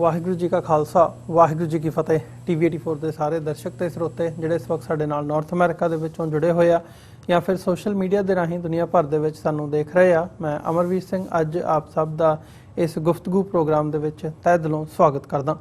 ਵਾਹਿਗੁਰੂ ਜੀ ਕਾ ਖਾਲਸਾ ਵਾਹਿਗੁਰੂ ਜੀ ਕੀ ਫਤਿਹ। ਟੀਵੀ 84 ਦੇ ਸਾਰੇ ਦਰਸ਼ਕ ਤੇ ਸਰੋਤੇ ਜਿਹੜੇ ਇਸ ਵਕਤ ਸਾਡੇ ਨਾਲ ਨਾਰਥ ਅਮਰੀਕਾ ਦੇ ਵਿੱਚੋਂ ਜੁੜੇ ਹੋਏ ਆ ਜਾਂ ਫਿਰ ਸੋਸ਼ਲ ਮੀਡੀਆ ਦੇ ਰਾਹੀਂ ਦੁਨੀਆ ਭਰ ਦੇ ਵਿੱਚ ਸਾਨੂੰ ਦੇਖ ਰਹੇ ਆ, ਮੈਂ ਅਮਰਵੀਰ ਸਿੰਘ ਅੱਜ ਆਪ ਸਭ ਦਾ ਇਸ ਗੁਫ਼ਤਗੂ ਪ੍ਰੋਗਰਾਮ ਦੇ ਵਿੱਚ ਤਹਿ ਦਿਲੋਂ ਸਵਾਗਤ ਕਰਦਾ।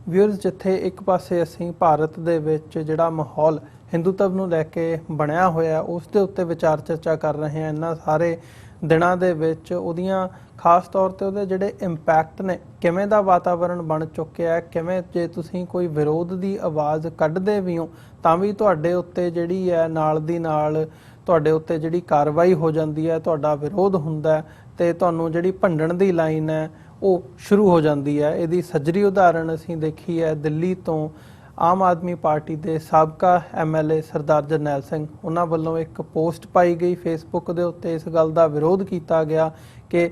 ਵਿਊਅਰਸ, ਜਿੱਥੇ ਇੱਕ ਪਾਸੇ ਅਸੀਂ ਭਾਰਤ ਦੇ ਵਿੱਚ ਜਿਹੜਾ ਮਾਹੌਲ ਹਿੰਦੂਤਵ ਨੂੰ ਲੈ ਕੇ ਬਣਿਆ ਹੋਇਆ ਉਸ ਦੇ ਉੱਤੇ ਵਿਚਾਰ ਚਰਚਾ ਕਰ ਰਹੇ ਹਾਂ ਇਹਨਾਂ ਸਾਰੇ ਦਿਨਾਂ ਦੇ ਵਿੱਚ, ਉਹਦੀਆਂ ਖਾਸ ਤੌਰ ਤੇ ਉਹਦੇ ਜਿਹੜੇ ਇੰਪੈਕਟ ਨੇ, ਕਿਵੇਂ ਦਾ ਵਾਤਾਵਰਣ ਬਣ ਚੁੱਕਿਆ, ਕਿਵੇਂ ਜੇ ਤੁਸੀਂ ਕੋਈ ਵਿਰੋਧ ਦੀ ਆਵਾਜ਼ ਕੱਢਦੇ ਵੀ ਹੋ ਤਾਂ ਵੀ ਤੁਹਾਡੇ ਉੱਤੇ ਜਿਹੜੀ ਹੈ ਨਾਲ ਦੀ ਨਾਲ ਤੁਹਾਡੇ ਉੱਤੇ ਜਿਹੜੀ ਕਾਰਵਾਈ ਹੋ ਜਾਂਦੀ ਹੈ, ਤੁਹਾਡਾ ਵਿਰੋਧ ਹੁੰਦਾ ਤੇ ਤੁਹਾਨੂੰ ਜਿਹੜੀ ਭੰਡਣ ਦੀ ਲਾਈਨ ਹੈ ਉਹ ਸ਼ੁਰੂ ਹੋ ਜਾਂਦੀ ਹੈ। ਇਹਦੀ ਸੱਜਰੀ ਉਦਾਹਰਣ ਅਸੀਂ ਦੇਖੀ ਹੈ ਦਿੱਲੀ ਤੋਂ ਆਮ ਆਦਮੀ ਪਾਰਟੀ ਦੇ ਸਾਬਕਾ ਐਮਐਲਏ ਸਰਦਾਰ ਜਰਨੈਲ ਸਿੰਘ, ਉਹਨਾਂ ਵੱਲੋਂ ਇੱਕ ਪੋਸਟ ਪਾਈ ਗਈ ਫੇਸਬੁੱਕ ਦੇ ਉੱਤੇ। ਇਸ ਗੱਲ ਦਾ ਵਿਰੋਧ ਕੀਤਾ ਗਿਆ ਕਿ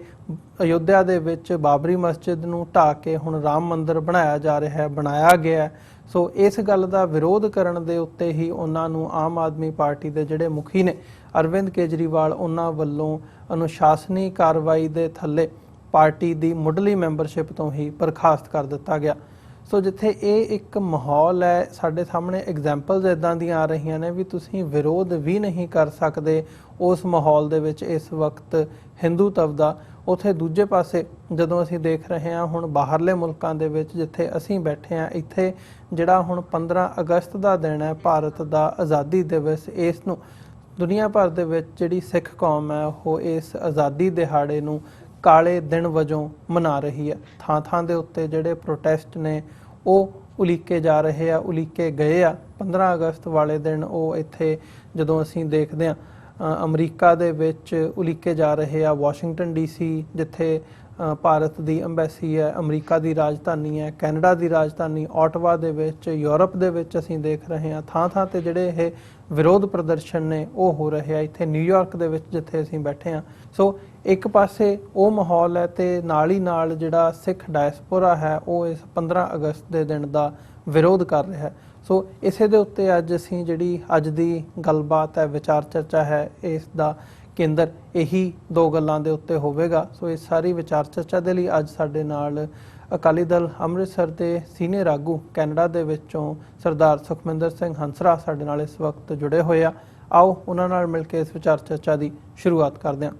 ਅਯੋਧਿਆ ਦੇ ਵਿੱਚ ਬਾਬਰੀ ਮਸਜਿਦ ਨੂੰ ਢਾਹ ਕੇ ਹੁਣ ਰਾਮ ਮੰਦਿਰ ਬਣਾਇਆ ਗਿਆ। ਸੋ ਇਸ ਗੱਲ ਦਾ ਵਿਰੋਧ ਕਰਨ ਦੇ ਉੱਤੇ ਹੀ ਉਹਨਾਂ ਨੂੰ ਆਮ ਆਦਮੀ ਪਾਰਟੀ ਦੇ ਜਿਹੜੇ ਮੁਖੀ ਨੇ ਅਰਵਿੰਦ ਕੇਜਰੀਵਾਲ, ਉਹਨਾਂ ਵੱਲੋਂ ਅਨੁਸ਼ਾਸਨੀ ਕਾਰਵਾਈ ਦੇ ਥੱਲੇ ਪਾਰਟੀ ਦੀ ਮੁੱਢਲੀ ਮੈਂਬਰਸ਼ਿਪ ਤੋਂ ਹੀ ਬਰਖਾਸਤ ਕਰ ਦਿੱਤਾ ਗਿਆ। ਸੋ ਜਿੱਥੇ ਇਹ ਇੱਕ ਮਾਹੌਲ ਹੈ, ਸਾਡੇ ਸਾਹਮਣੇ ਐਗਜ਼ਾਮਪਲਸ ਇੱਦਾਂ ਦੀਆਂ ਆ ਰਹੀਆਂ ਨੇ ਵੀ ਤੁਸੀਂ ਵਿਰੋਧ ਵੀ ਨਹੀਂ ਕਰ ਸਕਦੇ ਉਸ ਮਾਹੌਲ ਦੇ ਵਿੱਚ ਇਸ ਵਕਤ ਹਿੰਦੂਤਵ ਦਾ। ਉੱਥੇ ਦੂਜੇ ਪਾਸੇ ਜਦੋਂ ਅਸੀਂ ਦੇਖ ਰਹੇ ਹਾਂ ਹੁਣ ਬਾਹਰਲੇ ਮੁਲਕਾਂ ਦੇ ਵਿੱਚ, ਜਿੱਥੇ ਅਸੀਂ ਬੈਠੇ ਹਾਂ, ਇੱਥੇ ਜਿਹੜਾ ਹੁਣ 15 ਅਗਸਤ ਦਾ ਦਿਨ ਹੈ, ਭਾਰਤ ਦਾ ਆਜ਼ਾਦੀ ਦਿਵਸ, ਇਸ ਨੂੰ ਦੁਨੀਆ ਭਰ ਦੇ ਵਿੱਚ ਜਿਹੜੀ ਸਿੱਖ ਕੌਮ ਹੈ ਉਹ ਇਸ ਆਜ਼ਾਦੀ ਦਿਹਾੜੇ ਨੂੰ ਕਾਲੇ ਦਿਨ ਵਜੋਂ ਮਨਾ ਰਹੀ ਹੈ। ਥਾਂ ਥਾਂ ਦੇ ਉੱਤੇ ਜਿਹੜੇ ਪ੍ਰੋਟੈਸਟ ਨੇ ਉਹ ਉਲੀਕੇ ਜਾ ਰਹੇ ਆ, ਉਲੀਕੇ ਗਏ ਆ। 15 ਅਗਸਤ ਵਾਲੇ ਦਿਨ ਉਹ ਇੱਥੇ ਜਦੋਂ ਅਸੀਂ ਦੇਖਦੇ ਹਾਂ ਅਮਰੀਕਾ ਦੇ ਵਿੱਚ ਉਲੀਕੇ ਜਾ ਰਹੇ ਆ, ਵਾਸ਼ਿੰਗਟਨ DC ਜਿੱਥੇ ਭਾਰਤ ਦੀ ਅੰਬੈਸੀ ਹੈ, ਅਮਰੀਕਾ ਦੀ ਰਾਜਧਾਨੀ ਹੈ, ਕੈਨੇਡਾ ਦੀ ਰਾਜਧਾਨੀ ਓਟਵਾ ਦੇ ਵਿੱਚ, ਯੂਰਪ ਦੇ ਵਿੱਚ ਅਸੀਂ ਦੇਖ ਰਹੇ ਹਾਂ ਥਾਂ ਥਾਂ ਤੇ ਜਿਹੜੇ ਇਹ ਵਿਰੋਧ ਪ੍ਰਦਰਸ਼ਨ ਨੇ ਉਹ ਹੋ ਰਹੇ ਆ। ਇੱਥੇ ਨਿਊਯਾਰਕ ਦੇ ਵਿੱਚ ਜਿੱਥੇ ਅਸੀਂ ਬੈਠੇ ਹਾਂ, ਸੋ ਇੱਕ ਪਾਸੇ ਉਹ ਮਾਹੌਲ ਹੈ ਤੇ ਨਾਲ ਹੀ ਨਾਲ ਜਿਹੜਾ ਸਿੱਖ ਡਾਇਸਪੋਰਾ ਹੈ ਉਹ ਇਸ 15 ਅਗਸਤ ਦੇ ਦਿਨ ਦਾ ਵਿਰੋਧ ਕਰ ਰਿਹਾ ਹੈ। ਸੋ ਇਸੇ ਦੇ ਉੱਤੇ ਅੱਜ ਅਸੀਂ ਜਿਹੜੀ ਅੱਜ ਦੀ ਗੱਲਬਾਤ ਹੈ, ਵਿਚਾਰ ਚਰਚਾ ਹੈ, ਇਸ ਦਾ ਕੇਂਦਰ ਇਹੀ ਦੋ ਗੱਲਾਂ ਦੇ ਉੱਤੇ ਹੋਵੇਗਾ। ਸੋ ਇਸ ਸਾਰੀ ਵਿਚਾਰ ਚਰਚਾ ਦੇ ਲਈ ਅੱਜ ਸਾਡੇ ਨਾਲ ਅਕਾਲੀ ਦਲ ਅੰਮ੍ਰਿਤਸਰ ਦੇ ਸੀਨੀਅਰ ਆਗੂ ਕੈਨੇਡਾ ਦੇ ਵਿੱਚੋਂ ਸਰਦਾਰ ਸੁਖਮਿੰਦਰ ਸਿੰਘ ਹੰਸਰਾ ਸਾਡੇ ਨਾਲ ਇਸ ਵਕਤ ਜੁੜੇ ਹੋਏ ਆ। ਆਓ ਉਹਨਾਂ ਨਾਲ ਮਿਲ ਕੇ ਇਸ ਵਿਚਾਰ ਚਰਚਾ ਦੀ ਸ਼ੁਰੂਆਤ ਕਰਦੇ ਹਾਂ।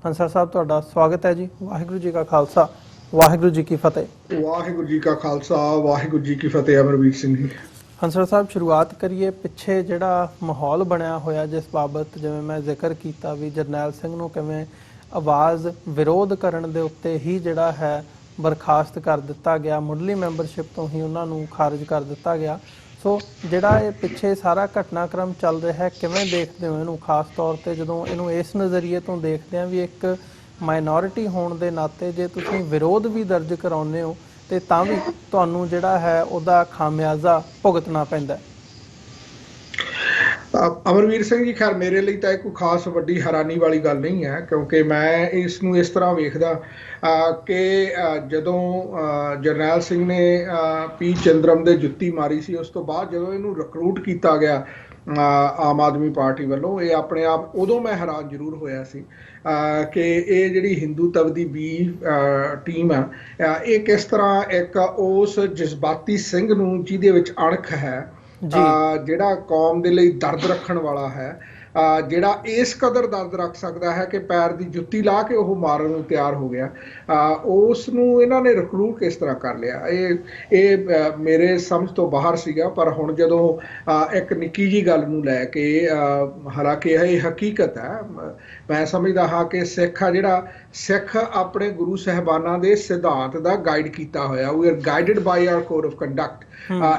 ਹੰਸਰਾ ਸਾਹਿਬ, ਤੁਹਾਡਾ ਸਵਾਗਤ ਹੈ ਜੀ। ਵਾਹਿਗੁਰੂ ਜੀ ਕਾ ਖਾਲਸਾ ਵਾਹਿਗੁਰੂ ਜੀ ਕੀ ਫਤਿਹ। ਵਾਹਿਗੁਰੂ ਜੀ ਕਾ ਖਾਲਸਾ ਵਾਹਿਗੁਰੂ ਜੀ ਕੀ ਫਤਿਹ। ਅਮਰਵੀਰ ਸਿੰਘ ਜੀ। ਹੰਸਰਾ ਸਾਹਿਬ, ਸ਼ੁਰੂਆਤ ਕਰੀਏ ਪਿੱਛੇ ਜਿਹੜਾ ਮਾਹੌਲ ਬਣਿਆ ਹੋਇਆ ਜਿਸ ਬਾਬਤ, ਜਿਵੇਂ ਮੈਂ ਜ਼ਿਕਰ ਕੀਤਾ ਵੀ ਜਰਨੈਲ ਸਿੰਘ ਨੂੰ ਕਿਵੇਂ ਆਵਾਜ਼ ਵਿਰੋਧ ਕਰਨ ਦੇ ਉੱਤੇ ਹੀ ਜਿਹੜਾ ਹੈ ਬਰਖਾਸਤ ਕਰ ਦਿੱਤਾ ਗਿਆ, ਮੁੱਢਲੀ ਮੈਂਬਰਸ਼ਿਪ ਤੋਂ ਹੀ ਉਹਨਾਂ ਨੂੰ ਖਾਰਜ ਕਰ ਦਿੱਤਾ ਗਿਆ। ਸੋ ਜਿਹੜਾ ਇਹ ਪਿੱਛੇ ਸਾਰਾ ਘਟਨਾਕ੍ਰਮ ਚੱਲ ਰਿਹਾ ਹੈ, ਕਿਵੇਂ ਦੇਖਦੇ ਹੋ ਇਹਨੂੰ? ਖਾਸ ਤੌਰ ਤੇ ਜਦੋਂ ਇਹਨੂੰ ਇਸ ਨਜ਼ਰੀਏ ਤੋਂ ਦੇਖਦੇ ਹਾਂ ਵੀ ਇੱਕ ਮਾਈਨੋਰਿਟੀ ਹੋਣ ਦੇ ਨਾਤੇ ਜੇ ਤੁਸੀਂ ਵਿਰੋਧ ਵੀ ਦਰਜ ਕਰਾਉਂਦੇ ਹੋ ਤੇ ਤਾਂ ਵੀ ਤੁਹਾਨੂੰ ਜਿਹੜਾ ਹੈ ਉਹਦਾ ਖਾਮਿਆਜ਼ਾ ਭੁਗਤਣਾ ਪੈਂਦਾ। ਅਮਰਵੀਰ ਸਿੰਘ ਜੀ, ਖੈਰ ਮੇਰੇ ਲਈ ਤਾਂ ਇਹ ਕੋਈ ਖਾਸ ਵੱਡੀ ਹੈਰਾਨੀ ਵਾਲੀ ਗੱਲ ਨਹੀਂ ਹੈ, ਕਿਉਂਕਿ ਮੈਂ ਇਸ ਨੂੰ ਇਸ ਤਰ੍ਹਾਂ ਵੇਖਦਾ ਕਿ ਜਦੋਂ ਜਰਨੈਲ ਸਿੰਘ ਨੇ ਪੀ ਚੰਦਰਮ ਦੇ ਜੁੱਤੀ ਮਾਰੀ ਸੀ, ਉਸ ਤੋਂ ਬਾਅਦ ਜਦੋਂ ਇਹਨੂੰ ਰਿਕਰੂਟ ਕੀਤਾ ਗਿਆ ਆਮ ਆਦਮੀ ਪਾਰਟੀ ਵੱਲੋਂ, ਇਹ ਆਪਣੇ ਆਪ ਉਦੋਂ ਮੈਂ ਹੈਰਾਨ ਜ਼ਰੂਰ ਹੋਇਆ ਸੀ ਕਿ ਇਹ ਜਿਹੜੀ ਹਿੰਦੂਤਵ ਦੀ ਬੀ ਟੀਮ ਆ, ਇਹ ਕਿਸ ਤਰ੍ਹਾਂ ਇੱਕ ਉਸ ਜਜ਼ਬਾਤੀ ਸਿੰਘ ਨੂੰ ਜਿਹਦੇ ਵਿੱਚ ਅਣਖ ਹੈ, ਜਿਹੜਾ ਕੌਮ ਦੇ ਲਈ ਦਰਦ ਰੱਖਣ ਵਾਲਾ ਹੈ, ਜਿਹੜਾ ਇਸ ਕਦਰ ਦਰਦ ਰੱਖ ਸਕਦਾ ਹੈ ਕਿ ਪੈਰ ਦੀ ਜੁੱਤੀ ਲਾ ਕੇ ਉਹ ਮਾਰਨ ਨੂੰ ਤਿਆਰ ਹੋ ਗਿਆ, ਉਸ ਨੂੰ ਇਹਨਾਂ ਨੇ ਰਿਕਰੂਟ ਕਿਸ ਤਰ੍ਹਾਂ ਕਰ ਲਿਆ, ਇਹ ਮੇਰੇ ਸਮਝ ਤੋਂ ਬਾਹਰ ਸੀਗਾ। ਪਰ ਹੁਣ ਜਦੋਂ ਇੱਕ ਨਿੱਕੀ ਜਿਹੀ ਗੱਲ ਨੂੰ ਲੈ ਕੇ, ਹਾਲਾਂਕਿ ਇਹ ਹਕੀਕਤ ਹੈ, ਮੈਂ ਸਮਝਦਾ ਹਾਂ ਕਿ ਸਿੱਖ ਆ ਜਿਹੜਾ ਸਿੱਖ ਆਪਣੇ ਗੁਰੂ ਸਾਹਿਬਾਨਾਂ ਦੇ ਸਿਧਾਂਤ ਦਾ ਗਾਈਡ ਕੀਤਾ ਹੋਇਆ, we are guided by our code of conduct.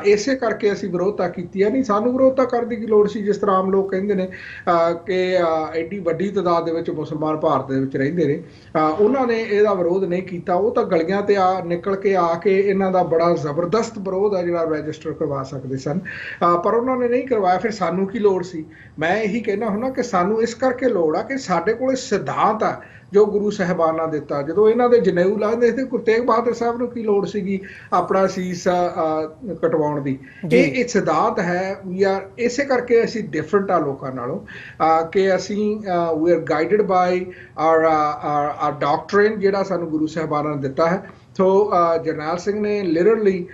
ਇਸੇ ਕਰਕੇ ਅਸੀਂ ਵਿਰੋਧਤਾ ਕੀਤੀ ਹੈ। ਨਹੀਂ, ਸਾਨੂੰ ਵਿਰੋਧਤਾ ਕਰਨ ਦੀ ਕੀ ਲੋੜ ਸੀ? ਜਿਸ ਤਰ੍ਹਾਂ ਆਮ ਲੋਕ ਕਹਿੰਦੇ ਨੇ ਕਿ ਐਡੀ ਵੱਡੀ ਤਾਦਾਦ ਦੇ ਵਿੱਚ ਮੁਸਲਮਾਨ ਭਾਰਤ ਦੇ ਵਿੱਚ ਰਹਿੰਦੇ ਨੇ, ਉਹਨਾਂ ਨੇ ਇਹਦਾ ਵਿਰੋਧ ਨਹੀਂ ਕੀਤਾ। ਉਹ ਤਾਂ ਗਲੀਆਂ ਤੇ ਨਿਕਲ ਕੇ ਆ ਕੇ ਇਹਨਾਂ ਦਾ ਬੜਾ ਜ਼ਬਰਦਸਤ ਵਿਰੋਧ ਆ ਜਿਹੜਾ ਰਜਿਸਟਰ ਕਰਵਾ ਸਕਦੇ ਸਨ, ਪਰ ਉਹਨਾਂ ਨੇ ਨਹੀਂ ਕਰਵਾਇਆ। ਫਿਰ ਸਾਨੂੰ ਕੀ ਲੋੜ ਸੀ? ਮੈਂ ਇਹੀ ਕਹਿਣਾ ਹੁੰਦਾ ਕਿ ਸਾਨੂੰ ਇਸ ਕਰਕੇ ਲੋੜ ਆ ਕਿ ਸਾਡੇ ਕੋਲ ਸਿਧਾਂਤ ਆ ਜੋ ਗੁਰੂ ਸਾਹਿਬਾਨਾਂ ਦਿੱਤਾ। ਜਦੋਂ ਇਹਨਾਂ ਦੇ ਜਨੇਊ ਲਾਉਂਦੇ ਸੀ, ਗੁਰੂ ਤੇਗ ਬਹਾਦਰ ਸਾਹਿਬ ਨੂੰ ਕੀ ਲੋੜ ਸੀਗੀ ਆਪਣਾ ਸੀਸ ਕਟਵਾਉਣ ਦੀ? ਇਹ ਸਿਧਾਂਤ ਹੈ। ਵੀ ਆਰ ਇਸੇ ਕਰਕੇ ਅਸੀਂ ਡਿਫਰੈਂਟ ਆ ਲੋਕਾਂ ਨਾਲੋਂ ਕਿ ਅਸੀਂ ਵੀ are guided by our doctrine, ਜਿਹੜਾ ਸਾਨੂੰ ਗੁਰੂ ਸਾਹਿਬਾਨਾਂ ਨੇ ਦਿੱਤਾ ਹੈ। ਸੋ ਜਰਨੈਲ ਸਿੰਘ ਨੇ ਲਿਟਰਲੀ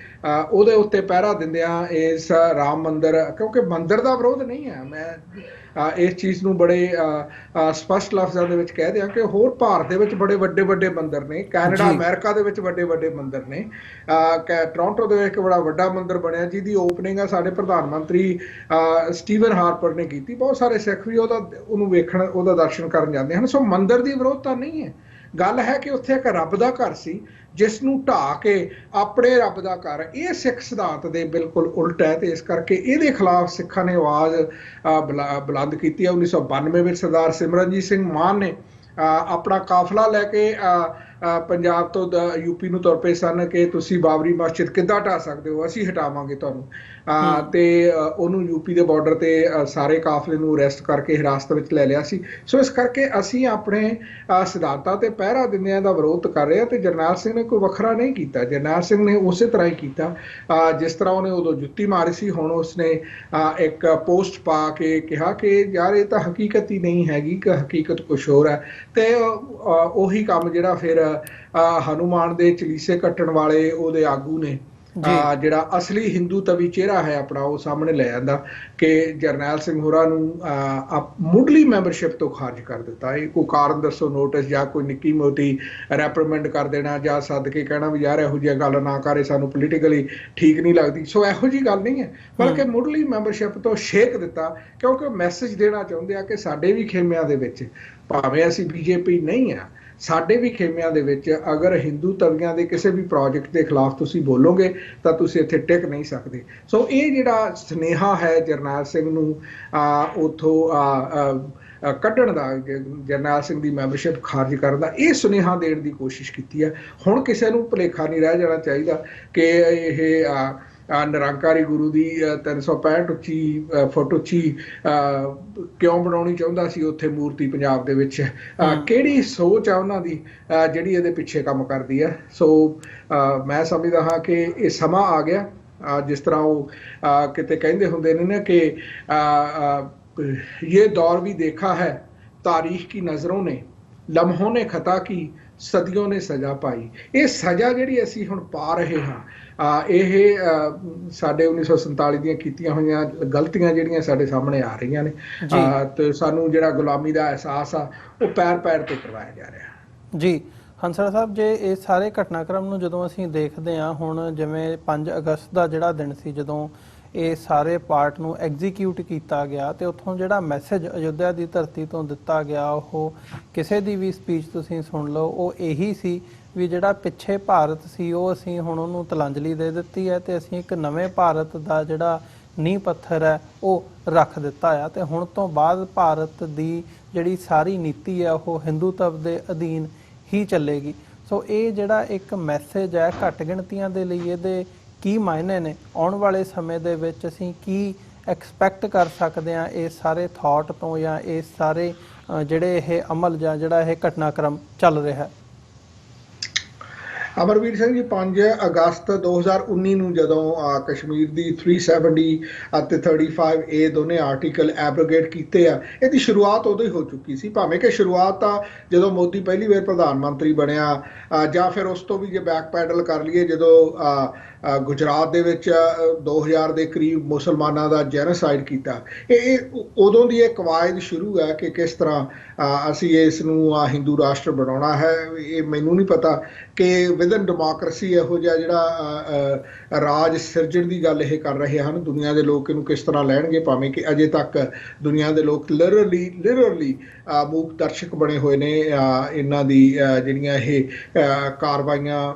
ਉਹਦੇ ਉੱਤੇ ਪਹਿਰਾ ਦਿੰਦਿਆਂ ਇਸ ਰਾਮ ਮੰਦਿਰ, ਕਿਉਂਕਿ ਮੰਦਿਰ ਦਾ ਵਿਰੋਧ ਨਹੀਂ ਹੈ, ਮੈਂ ਇਸ ਚੀਜ਼ ਨੂੰ ਬੜੇ ਸਪਸ਼ਟ ਲਫ਼ਜ਼ਾਂ ਦੇ ਵਿੱਚ ਕਹਿ ਦਿਆਂ ਕਿ ਹੋਰ ਭਾਰਤ ਦੇ ਵਿੱਚ ਬੜੇ ਵੱਡੇ ਵੱਡੇ ਮੰਦਿਰ ਨੇ, ਕੈਨੇਡਾ ਅਮਰੀਕਾ ਦੇ ਵਿੱਚ ਵੱਡੇ ਵੱਡੇ ਮੰਦਿਰ ਨੇ, ਟੋਰਾਂਟੋ ਦੇ ਵਿੱਚ ਇੱਕ ਬੜਾ ਵੱਡਾ ਮੰਦਿਰ ਬਣਿਆ ਜਿਹਦੀ ਓਪਨਿੰਗ ਆ ਸਾਡੇ ਪ੍ਰਧਾਨ ਮੰਤਰੀ ਸਟੀਵਨ ਹਾਰਪਰ ਨੇ ਕੀਤੀ। ਬਹੁਤ ਸਾਰੇ ਸਿੱਖ ਵੀ ਉਹਨੂੰ ਵੇਖਣ, ਉਹਦਾ ਦਰਸ਼ਨ ਕਰਨ ਜਾਂਦੇ ਹਨ। ਸੋ ਮੰਦਿਰ ਦੀ ਵਿਰੋਧਤਾ ਨਹੀਂ ਹੈ, ਗੱਲ ਹੈ ਕਿ ਉੱਥੇ ਇੱਕ ਰੱਬ ਦਾ ਘਰ ਸੀ ਜਿਸ ਨੂੰ ਢਾਹ ਕੇ ਆਪਣੇ ਰੱਬ ਦਾ ਘਰ, ਇਹ ਸਿੱਖ ਸਿਧਾਂਤ ਦੇ ਬਿਲਕੁਲ ਉਲਟ ਹੈ ਤੇ ਇਸ ਕਰਕੇ ਇਹਦੇ ਖਿਲਾਫ ਸਿੱਖਾਂ ਨੇ ਆਵਾਜ਼ ਬੁਲੰਦ ਕੀਤੀ ਹੈ। 1992 ਵਿੱਚ ਸਰਦਾਰ ਸਿਮਰਨਜੀਤ ਸਿੰਘ ਮਾਨ ਨੇ ਆਪਣਾ ਕਾਫਲਾ ਲੈ ਕੇ ਪੰਜਾਬ ਤੋਂ ਯੂਪੀ ਨੂੰ ਤੁਰ ਪਏ ਸਨ ਕਿ ਤੁਸੀਂ ਬਾਬਰੀ ਮਸਜਿਦ ਕਿੱਦਾਂ ਢਾਹ ਸਕਦੇ ਹੋ, ਅਸੀਂ ਹਟਾਵਾਂਗੇ ਤੁਹਾਨੂੰ, ਤੇ ਉਹਨੂੰ ਯੂਪੀ ਦੇ ਬਾਰਡਰ ਤੇ ਸਾਰੇ ਕਾਫਲੇ ਨੂੰ ਅਰੈਸਟ ਕਰਕੇ ਹਿਰਾਸਤ ਵਿੱਚ ਲੈ ਲਿਆ ਸੀ। ਸੋ ਇਸ ਕਰਕੇ ਅਸੀਂ ਆਪਣੇ ਸਿਧਾਂਤਾਂ ਤੇ ਪਹਿਰਾ ਦਿੰਦਿਆਂ ਦਾ ਵਿਰੋਧ ਕਰ ਰਹੇ ਹਾਂ ਤੇ ਜਰਨੈਲ ਸਿੰਘ ਨੇ ਕੋਈ ਵੱਖਰਾ ਨਹੀਂ ਕੀਤਾ। ਜਰਨੈਲ ਸਿੰਘ ਨੇ ਉਸੇ ਤਰ੍ਹਾਂ ਹੀ ਕੀਤਾ ਜਿਸ ਤਰ੍ਹਾਂ ਉਹਨੇ ਉਦੋਂ ਜੁੱਤੀ ਮਾਰੀ ਸੀ, ਹੁਣ ਉਸਨੇ ਇੱਕ ਪੋਸਟ ਪਾ ਕੇ ਕਿਹਾ ਕਿ ਯਾਰ ਇਹ ਤਾਂ ਹਕੀਕਤ ਹੀ ਨਹੀਂ ਹੈਗੀ, ਕਿ ਹਕੀਕਤ ਕੁਛ ਹੋਰ ਹੈ। ਤੇ ਉਹੀ ਕੰਮ ਜਿਹੜਾ ਫਿਰ ਹਨੂਮਾਨ ਦੇ ਚਲੀਸੇ ਕੱਟਣ ਵਾਲੇ ਉਹਦੇ ਆਗੂ ਨੇ ਜਿਹੜਾ ਅਸਲੀ ਹਿੰਦੂ ਤਵੀ ਚਿਹਰਾ ਹੈ ਆਪਣਾ, ਉਹ ਸਾਹਮਣੇ ਲੈ ਆਂਦਾ ਕਿ ਜਰਨੈਲ ਸਿੰਘ ਹੋਰਾਂ ਨੂੰ ਮੁੱਢਲੀ ਮੈਂਬਰਸ਼ਿਪ ਤੋਂ ਖਾਰਜ ਕਰ ਦਿੱਤਾ। ਇਹ ਕੋਈ ਕਾਰਨ ਦੱਸੋ, ਨੋਟਿਸ ਜਾਂ ਕੋਈ ਨਿੱਕੀ ਮੋਟੀ ਰੈਪਰੀਮੈਂਡ ਕਰ ਦੇਣਾ ਜਾਂ ਸੱਦ ਕੇ ਕਹਿਣਾ ਵੀ ਯਾਰ ਇਹੋ ਜਿਹੀ ਗੱਲ ਨਾ ਕਰੇ, ਸਾਨੂੰ ਪੋਲੀਟੀਕਲੀ ਠੀਕ ਨਹੀਂ ਲੱਗਦੀ। ਸੋ ਇਹੋ ਜਿਹੀ ਗੱਲ ਨਹੀਂ ਹੈ, ਬਲਕਿ ਮੁੱਢਲੀ ਮੈਂਬਰਸ਼ਿਪ ਤੋਂ ਛੇਕ ਦਿੱਤਾ ਕਿਉਂਕਿ ਮੈਸੇਜ ਦੇਣਾ ਚਾਹੁੰਦੇ ਆ ਕਿ ਸਾਡੇ ਵੀ ਖੇਮਿਆਂ ਦੇ ਵਿੱਚ, ਭਾਵੇਂ ਅਸੀਂ ਬੀਜੇਪੀ ਨਹੀਂ ਆ, ਸਾਡੇ ਵੀ ਖੇਮਿਆਂ ਦੇ ਵਿੱਚ ਅਗਰ ਹਿੰਦੂ ਤਵੀਆਂ ਦੇ ਕਿਸੇ ਵੀ ਪ੍ਰੋਜੈਕਟ ਦੇ ਖਿਲਾਫ ਤੁਸੀਂ ਬੋਲੋਗੇ ਤਾਂ ਤੁਸੀਂ ਇੱਥੇ ਟਿਕ ਨਹੀਂ ਸਕਦੇ। ਸੋ ਇਹ ਜਿਹੜਾ ਸੁਨੇਹਾ ਹੈ ਜਰਨੈਲ ਸਿੰਘ ਨੂੰ ਉੱਥੋਂ ਕੱਢਣ ਦਾ, ਜਰਨੈਲ ਸਿੰਘ ਦੀ ਮੈਂਬਰਸ਼ਿਪ ਖਾਰਜ ਕਰਨ ਦਾ, ਇਹ ਸੁਨੇਹਾ ਦੇਣ ਦੀ ਕੋਸ਼ਿਸ਼ ਕੀਤੀ ਹੈ। ਹੁਣ ਕਿਸੇ ਨੂੰ ਭੁਲੇਖਾ ਨਹੀਂ ਰਹਿ ਜਾਣਾ ਚਾਹੀਦਾ ਕਿ ਇਹ ਨਿਰੰਕਾਰੀ ਗੁਰੂ ਦੀ 365 ਫੁੱਟ ਉੱਚੀ ਕਿਉਂ ਬਣਾਉਣੀ ਚਾਹੁੰਦਾ ਸੀ ਉੱਥੇ ਮੂਰਤੀ ਪੰਜਾਬ ਦੇ ਵਿੱਚ, ਕਿਹੜੀ ਸੋਚ ਆ ਉਹਨਾਂ ਦੀ ਜਿਹੜੀ ਇਹਦੇ ਪਿੱਛੇ ਕੰਮ ਕਰਦੀ ਹੈ। ਸੋ ਮੈਂ ਸਮਝਦਾ ਹਾਂ ਕਿ ਇਹ ਸਮਾਂ ਆ ਗਿਆ, ਜਿਸ ਤਰ੍ਹਾਂ ਉਹ ਕਿਤੇ ਕਹਿੰਦੇ ਹੁੰਦੇ ਨੇ ਨਾ ਕਿ ये दौर भी देखा है तारीख की नज़रों ने, लम्हों ने खता की सदियों ने सजा पाई। ये सजा ਜਿਹੜੀ ਅਸੀਂ ਹੁਣ ਪਾ ਰਹੇ ਹਾਂ, ਇਹ ਸਾਡੇ 1947 ਦੀਆਂ ਕੀਤੀਆਂ ਹੋਈਆਂ ਗਲਤੀਆਂ ਜਿਹੜੀਆਂ ਸਾਡੇ ਸਾਹਮਣੇ ਆ ਰਹੀਆਂ ਨੇ, ਤੇ ਸਾਨੂੰ ਜਿਹੜਾ ਗੁਲਾਮੀ ਦਾ ਅਹਿਸਾਸ ਆ ਉਹ ਪੈਰ ਪੈਰ ਤੇ ਕਰਵਾਇਆ ਜਾ ਰਿਹਾ। ਜੀ ਹੰਸਰਾ ਸਾਹਿਬ, ਜੇ ਇਹ ਸਾਰੇ ਘਟਨਾਕ੍ਰਮ ਨੂੰ ਜਦੋਂ ਅਸੀਂ ਦੇਖਦੇ ਹਾਂ, ਹੁਣ ਜਿਵੇਂ 5 ਅਗਸਤ ਦਾ ਜਿਹੜਾ ਦਿਨ ਸੀ ਜਦੋਂ ਇਹ ਸਾਰੇ ਪਾਰਟ ਨੂੰ ਐਗਜ਼ੀਕਿਊਟ ਕੀਤਾ ਗਿਆ ਤੇ ਉੱਥੋਂ ਜਿਹੜਾ ਮੈਸੇਜ ਅਯੁੱਧਿਆ ਦੀ ਧਰਤੀ ਤੋਂ ਦਿੱਤਾ ਗਿਆ, ਉਹ ਕਿਸੇ ਦੀ ਵੀ ਸਪੀਚ ਤੁਸੀਂ ਸੁਣ ਲਓ, ਉਹ ਇਹੀ ਸੀ ਵੀ ਜਿਹੜਾ ਪਿੱਛੇ ਭਾਰਤ ਸੀ ਉਹ ਅਸੀਂ ਹੁਣ ਉਹਨੂੰ ਤਲਾਂਜਲੀ ਦੇ ਦਿੱਤੀ ਹੈ ਤੇ ਅਸੀਂ ਇੱਕ ਨਵੇਂ ਭਾਰਤ ਦਾ ਜਿਹੜਾ ਨੀਂਹ ਪੱਥਰ ਹੈ ਉਹ ਰੱਖ ਦਿੱਤਾ ਆ ਤੇ ਹੁਣ ਤੋਂ ਬਾਅਦ ਭਾਰਤ ਦੀ ਜਿਹੜੀ ਸਾਰੀ ਨੀਤੀ ਹੈ ਉਹ ਹਿੰਦੂਤਵ ਦੇ ਅਧੀਨ ਹੀ ਚੱਲੇਗੀ। ਸੋ ਇਹ ਜਿਹੜਾ ਇੱਕ ਮੈਸੇਜ ਹੈ ਘੱਟ ਗਿਣਤੀਆਂ ਦੇ ਲਈ, ਇਹਦੇ ਕੀ ਮਾਇਨੇ ਨੇ? ਆਉਣ ਵਾਲੇ ਸਮੇਂ ਦੇ ਵਿੱਚ ਅਸੀਂ ਕੀ ਐਕਸਪੈਕਟ ਕਰ ਸਕਦੇ ਹਾਂ ਇਸ ਸਾਰੇ ਥਾਟ ਤੋਂ ਜਾਂ ਇਸ ਸਾਰੇ ਜਿਹੜੇ ਇਹ ਅਮਲ ਜਾਂ ਜਿਹੜਾ ਇਹ ਘਟਨਾਕ੍ਰਮ ਚੱਲ ਰਿਹਾ ਹੈ? ਅਮਰਵੀਰ ਸਿੰਘ ਜੀ, 5 ਅਗਸਤ 2019 ਨੂੰ ਜਦੋਂ ਕਸ਼ਮੀਰ ਦੀ 370 ਅਤੇ 35A ਦੋਨੇ ਆਰਟੀਕਲ ਐਬਰੋਗੇਟ ਕੀਤੇ ਆ, ਇਹਦੀ ਸ਼ੁਰੂਆਤ ਉਦੋਂ ਹੀ ਹੋ ਚੁੱਕੀ ਸੀ। ਭਾਵੇਂ ਕਿ ਸ਼ੁਰੂਆਤ ਤਾਂ ਜਦੋਂ ਮੋਦੀ ਪਹਿਲੀ ਵਾਰ ਪ੍ਰਧਾਨ ਮੰਤਰੀ ਬਣਿਆ, ਜਾਂ ਫਿਰ ਉਸ ਤੋਂ ਵੀ ਜੇ ਬੈਕ ਪੈਡਲ ਕਰ ਲਈਏ ਜਦੋਂ ਗੁਜਰਾਤ ਦੇ ਵਿੱਚ 2000 ਦੇ ਕਰੀਬ ਮੁਸਲਮਾਨਾਂ ਦਾ ਜੈਨੋਸਾਈਡ ਕੀਤਾ, ਇਹ ਉਦੋਂ ਦੀ ਇਹ ਕਵਾਇਦ ਸ਼ੁਰੂ ਹੈ ਕਿ ਕਿਸ ਤਰ੍ਹਾਂ ਅਸੀਂ ਇਸ ਨੂੰ ਹਿੰਦੂ ਰਾਸ਼ਟਰ ਬਣਾਉਣਾ ਹੈ। ਇਹ ਮੈਨੂੰ ਨਹੀਂ ਪਤਾ ਕਿ ਵਿਦਨ ਡੈਮੋਕ੍ਰੇਸੀ ਇਹੋ ਜਿਹਾ ਜਿਹੜਾ ਰਾਜ ਸਿਰਜਣ ਦੀ ਗੱਲ ਇਹ ਕਰ ਰਹੇ ਹਨ, ਦੁਨੀਆ ਦੇ ਲੋਕ ਇਹਨੂੰ ਕਿਸ ਤਰ੍ਹਾਂ ਲੈਣਗੇ? ਭਾਵੇਂ ਕਿ ਅਜੇ ਤੱਕ ਦੁਨੀਆ ਦੇ ਲੋਕ ਲਿਟਰਲੀ ਮੂਕ ਦਰਸ਼ਕ ਬਣੇ ਹੋਏ ਨੇ ਇਹਨਾਂ ਦੀ ਜਿਹੜੀਆਂ ਇਹ ਕਾਰਵਾਈਆਂ,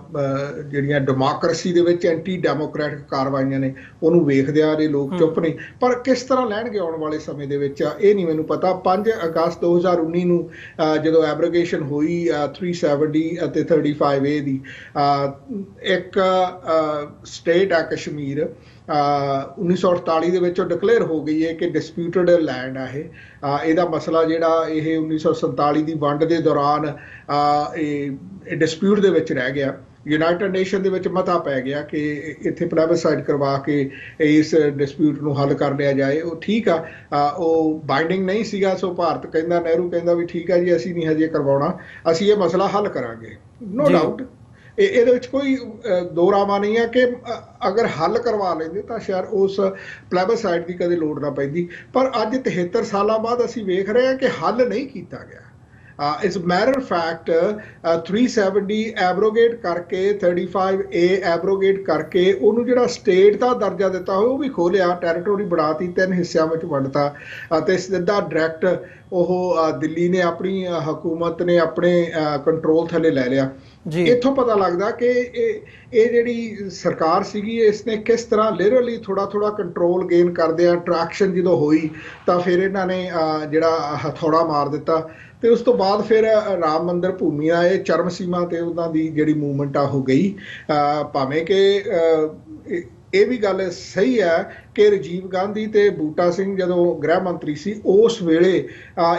ਜਿਹੜੀਆਂ ਡੈਮੋਕ੍ਰੇਸੀ ਦੇ ਵਿੱਚ ਐਂਟੀ ਡੈਮੋਕ੍ਰੈਟਿਕ ਕਾਰਵਾਈਆਂ ਨੇ, ਉਹਨੂੰ ਵੇਖਦੇ ਆ ਰਹੇ ਲੋਕ ਚੁੱਪ ਨੇ। ਪਰ ਕਿਸ ਤਰ੍ਹਾਂ ਲੈਣਗੇ ਆਉਣ ਵਾਲੇ ਸਮੇਂ ਦੇ ਵਿੱਚ ਇਹ ਨਹੀਂ ਮੈਨੂੰ ਪਤਾ। 5 ਅਗਸਤ 2019 ਨੂੰ ਜਦੋਂ ਐਬਰੋਗੇਸ਼ਨ ਹੋਈ 370 ਅਤੇ 35A ਦੀ, ਇੱਕ ਸਟੇਟ ਆ ਕਸ਼ਮੀਰ 1948 ਦੇ ਵਿੱਚ ਉਹ ਡਿਕਲੇਅਰ ਹੋ ਗਈ ਹੈ ਕਿ ਡਿਸਪਿਊਟਡ ਲੈਂਡ ਆ ਇਹ। ਇਹਦਾ ਮਸਲਾ ਜਿਹੜਾ ਇਹ 1947 ਦੀ ਵੰਡ ਦੇ ਦੌਰਾਨ ਇਹ ਡਿਸਪਿਊਟ ਦੇ ਵਿੱਚ ਰਹਿ ਗਿਆ। ਯੂਨਾਈਟਿਡ ਨੇਸ਼ਨ ਦੇ ਵਿੱਚ ਮਤਾ ਪੈ ਗਿਆ ਕਿ ਇੱਥੇ ਪਲੈਬਸਾਈਡ ਕਰਵਾ ਕੇ ਇਸ ਡਿਸਪਿਊਟ ਨੂੰ ਹੱਲ ਕਰ ਲਿਆ ਜਾਏ। ਉਹ ਠੀਕ ਆ, ਉਹ ਬਾਈਂਡਿੰਗ ਨਹੀਂ ਸੀਗਾ। ਸੋ ਭਾਰਤ ਕਹਿੰਦਾ, ਨਹਿਰੂ ਕਹਿੰਦਾ ਵੀ ਠੀਕ ਆ ਜੀ, ਅਸੀਂ ਨਹੀਂ ਹਜੇ ਕਰਵਾਉਣਾ, ਅਸੀਂ ਇਹ ਮਸਲਾ ਹੱਲ ਕਰਾਂਗੇ। ਨੋ ਡਾਊਟ ਇਹਦੇ ਵਿੱਚ ਕੋਈ ਦੋਰਾਵਾ ਨਹੀਂ ਹੈ ਕਿ ਅਗਰ ਹੱਲ ਕਰਵਾ ਲੈਂਦੇ ਤਾਂ ਸ਼ਾਇਦ ਉਸ ਪਲੈਬਸਾਈਡ ਦੀ ਕਦੇ ਲੋੜ ਨਾ ਪੈਂਦੀ, ਪਰ ਅੱਜ 73 ਸਾਲਾਂ ਬਾਅਦ ਅਸੀਂ ਵੇਖ ਰਹੇ ਹਾਂ ਕਿ ਹੱਲ ਨਹੀਂ ਕੀਤਾ ਗਿਆ। ਇਸ ਮੈਟਰ ਫੈਕਟ 370 ਐਬਰੋਗੇਟ ਕਰਕੇ 35A ਐਬਰੋਗੇਟ ਕਰਕੇ ਉਹਨੂੰ ਜਿਹੜਾ ਸਟੇਟ ਦਾ ਦਰਜਾ ਦਿੱਤਾ ਹੋਇਆ ਉਹ ਵੀ ਖੋਲਿਆ, ਟੈਰੀਟੋਰੀ ਬਣਾਤੀ, 3 ਹਿੱਸਿਆਂ ਵਿੱਚ ਵੰਡਤਾ ਅਤੇ ਸਿੱਧਾ ਡਾਇਰੈਕਟ ਉਹ ਦਿੱਲੀ ਨੇ ਆਪਣੀ ਹਕੂਮਤ ਨੇ ਆਪਣੇ ਕੰਟਰੋਲ ਥੱਲੇ ਲੈ ਲਿਆ। ਇੱਥੋਂ ਪਤਾ ਲੱਗਦਾ ਕਿ ਇਹ ਜਿਹੜੀ ਸਰਕਾਰ ਸੀਗੀ ਇਸਨੇ ਕਿਸ ਤਰ੍ਹਾਂ ਲਿਟਰਲੀ ਥੋੜਾ ਥੋੜਾ ਕੰਟਰੋਲ ਗੇਨ ਕਰਦੇ ਆ। ਅਟਰੈਕਸ਼ਨ ਜਦੋਂ ਹੋਈ ਤਾਂ ਫਿਰ ਇਹਨਾਂ ਨੇ ਜਿਹੜਾ ਹਥੌੜਾ ਮਾਰ ਦਿੱਤਾ ਤੇ ਉਸ ਤੋਂ ਬਾਅਦ ਫਿਰ ਰਾਮ ਮੰਦਰ ਭੂਮੀ ਆ ਇਹ ਚਰਮ ਸੀਮਾ ਤੇ ਉਹਨਾਂ ਦੀ ਜਿਹੜੀ ਮੂਵਮੈਂਟ ਆ ਹੋ ਗਈ। ਭਾਵੇਂ ਕਿ ਇਹ ਵੀ ਗੱਲ ਸਹੀ ਹੈ ਕਿ ਰਾਜੀਵ ਗਾਂਧੀ ਤੇ ਬੂਟਾ ਸਿੰਘ ਜਦੋਂ ਗ੍ਰਹਿ ਮੰਤਰੀ ਸੀ ਉਸ ਵੇਲੇ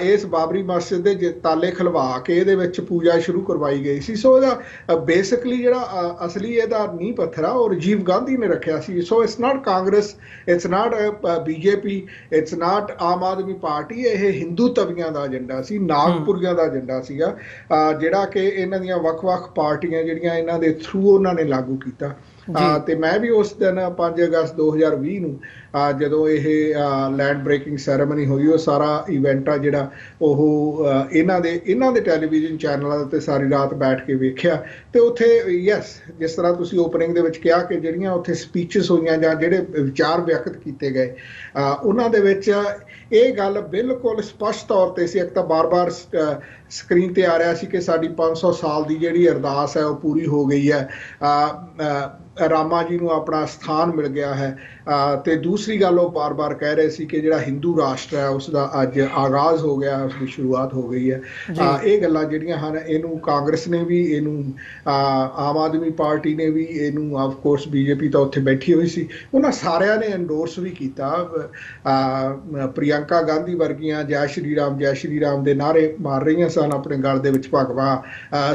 ਇਸ ਬਾਬਰੀ ਮਸਜਿਦ ਦੇ ਤਾਲੇ ਖਲਵਾ ਕੇ ਇਹਦੇ ਵਿੱਚ ਪੂਜਾ ਸ਼ੁਰੂ ਕਰਵਾਈ ਗਈ ਸੀ। ਸੋ ਇਹਦਾ ਬੇਸਿਕਲੀ ਜਿਹੜਾ ਅਸਲੀ ਇਹਦਾ ਨੀਂਹ ਪੱਥਰ ਆ ਉਹ ਰਾਜੀਵ ਗਾਂਧੀ ਨੇ ਰੱਖਿਆ ਸੀ। So it's not Congress, it's not BJP, it's not Aam Aadmi Party. ਇਹ ਹਿੰਦੂ ਤਵੀਆਂ ਦਾ ਏਜੰਡਾ ਸੀ, ਨਾਗਪੁਰੀਆਂ ਦਾ ਏਜੰਡਾ ਸੀਗਾ ਜਿਹੜਾ ਕਿ ਇਹਨਾਂ ਦੀਆਂ ਵੱਖ-ਵੱਖ ਪਾਰਟੀਆਂ ਜਿਹੜੀਆਂ ਇਹਨਾਂ ਦੇ ਥਰੂ ਉਹਨਾਂ ਨੇ ਲਾਗੂ ਕੀਤਾ। ਤੇ ਮੈਂ ਵੀ ਉਸ ਦਿਨ 5 ਅਗਸਤ 2020 ਨੂੰ ਜਦੋਂ ਇਹ ਲੈਂਡ ਬ੍ਰੇਕਿੰਗ ਸੈਰੇਮਨੀ ਹੋਈ ਉਹ ਸਾਰਾ ਇਵੈਂਟ ਆ ਜਿਹੜਾ ਉਹ ਇਹਨਾਂ ਦੇ ਟੈਲੀਵਿਜ਼ਨ ਚੈਨਲਾਂ 'ਤੇ ਸਾਰੀ ਰਾਤ ਬੈਠ ਕੇ ਵੇਖਿਆ। ਤੇ ਉੱਥੇ ਯੈਸ, ਜਿਸ ਤਰ੍ਹਾਂ ਤੁਸੀਂ ਓਪਨਿੰਗ ਦੇ ਵਿੱਚ ਕਿਹਾ ਕਿ ਜਿਹੜੀਆਂ ਉੱਥੇ ਸਪੀਚਸ ਹੋਈਆਂ ਜਾਂ ਜਿਹੜੇ ਵਿਚਾਰ ਵਿਅਕਤ ਕੀਤੇ ਗਏ ਉਹਨਾਂ ਦੇ ਵਿੱਚ ਇਹ ਗੱਲ ਬਿਲਕੁਲ ਸਪਸ਼ਟ ਤੌਰ 'ਤੇ ਸੀ। ਇੱਕ ਤਾਂ ਬਾਰ-ਬਾਰ ਸਕਰੀਨ 'ਤੇ ਆ ਰਿਹਾ ਸੀ ਕਿ ਸਾਡੀ 500 ਸਾਲ ਦੀ ਜਿਹੜੀ ਅਰਦਾਸ ਹੈ ਉਹ ਪੂਰੀ ਹੋ ਗਈ ਹੈ, ਰਾਮਾ ਜੀ ਨੂੰ ਆਪਣਾ ਸਥਾਨ ਮਿਲ ਗਿਆ ਹੈ। ਤੇ ਦੂਸਰੀ ਗੱਲ ਉਹ ਬਾਰ-ਬਾਰ ਕਹਿ ਰਹੇ ਸੀ ਕਿ ਜਿਹੜਾ ਹਿੰਦੂ ਰਾਸ਼ਟਰ ਹੈ ਉਸ ਦਾ ਅੱਜ ਆਗਾਜ਼ ਹੋ ਗਿਆ, ਉਸ ਦੀ ਸ਼ੁਰੂਆਤ ਹੋ ਗਈ ਹੈ। ਇਹ ਗੱਲਾਂ ਜਿਹੜੀਆਂ ਹਨ ਇਹਨੂੰ ਕਾਂਗਰਸ ਨੇ ਵੀ, ਇਹਨੂੰ ਆਮ ਆਦਮੀ ਪਾਰਟੀ ਨੇ ਵੀ, ਇਹਨੂੰ ਆਫ ਕੋਰਸ BJP ਤਾਂ ਉੱਥੇ ਬੈਠੀ ਹੋਈ ਸੀ, ਉਹਨਾਂ ਸਾਰਿਆਂ ਨੇ ਐਂਡੋਰਸ ਵੀ ਕੀਤਾ। ਪ੍ਰਿਯੰਕਾ ਗਾਂਧੀ ਵਰਗੀਆਂ ਜੈ ਸ਼੍ਰੀ ਰਾਮ ਦੇ ਨਾਅਰੇ ਮਾਰ ਰਹੀਆਂ ਸਨ ਆਪਣੇ ਗਲ ਦੇ ਵਿੱਚ ਭਗਵਾ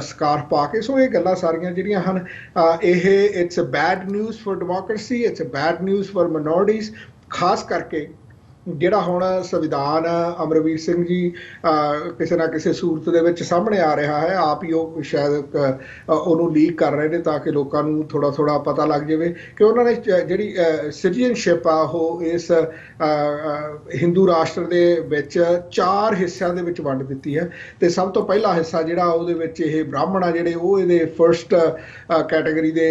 ਸਕਾਰਫ ਪਾ ਕੇ। ਸੋ ਇਹ ਗੱਲਾਂ ਸਾਰੀਆਂ ਜਿਹੜੀਆਂ ਹਨ ਇਹ it's bad news for democracy, it's bad news for minorities. ਖਾਸ ਕਰਕੇ ਜਿਹੜਾ ਹੁਣ ਸੰਵਿਧਾਨ ਅਮਰਵੀਰ ਸਿੰਘ ਜੀ ਕਿਸੇ ਨਾ ਕਿਸੇ ਸੂਰਤ ਦੇ ਵਿੱਚ ਸਾਹਮਣੇ ਆ ਰਿਹਾ ਹੈ, ਆਪ ਹੀ ਉਹ ਸ਼ਾਇਦ ਉਹਨੂੰ ਲੀਕ ਕਰ ਰਹੇ ਨੇ ਤਾਂ ਕਿ ਲੋਕਾਂ ਨੂੰ ਥੋੜਾ ਪਤਾ ਲੱਗ ਜਾਵੇ ਕਿ ਉਹਨਾਂ ਨੇ ਜਿਹੜੀ ਸਿਟੀਜ਼ਨਸ਼ਿਪ ਆ ਉਹ ਇਸ ਹਿੰਦੂ ਰਾਸ਼ਟਰ ਦੇ ਵਿੱਚ 4 ਹਿੱਸਿਆਂ ਦੇ ਵਿੱਚ ਵੰਡ ਦਿੱਤੀ ਹੈ। ਤੇ ਸਭ ਤੋਂ ਪਹਿਲਾ ਹਿੱਸਾ ਜਿਹੜਾ ਉਹਦੇ ਵਿੱਚ ਇਹ ਬ੍ਰਾਹਮਣ ਆ ਜਿਹੜੇ ਉਹ ਇਹਦੇ ਫਰਸਟ ਕੈਟਾਗਰੀ ਦੇ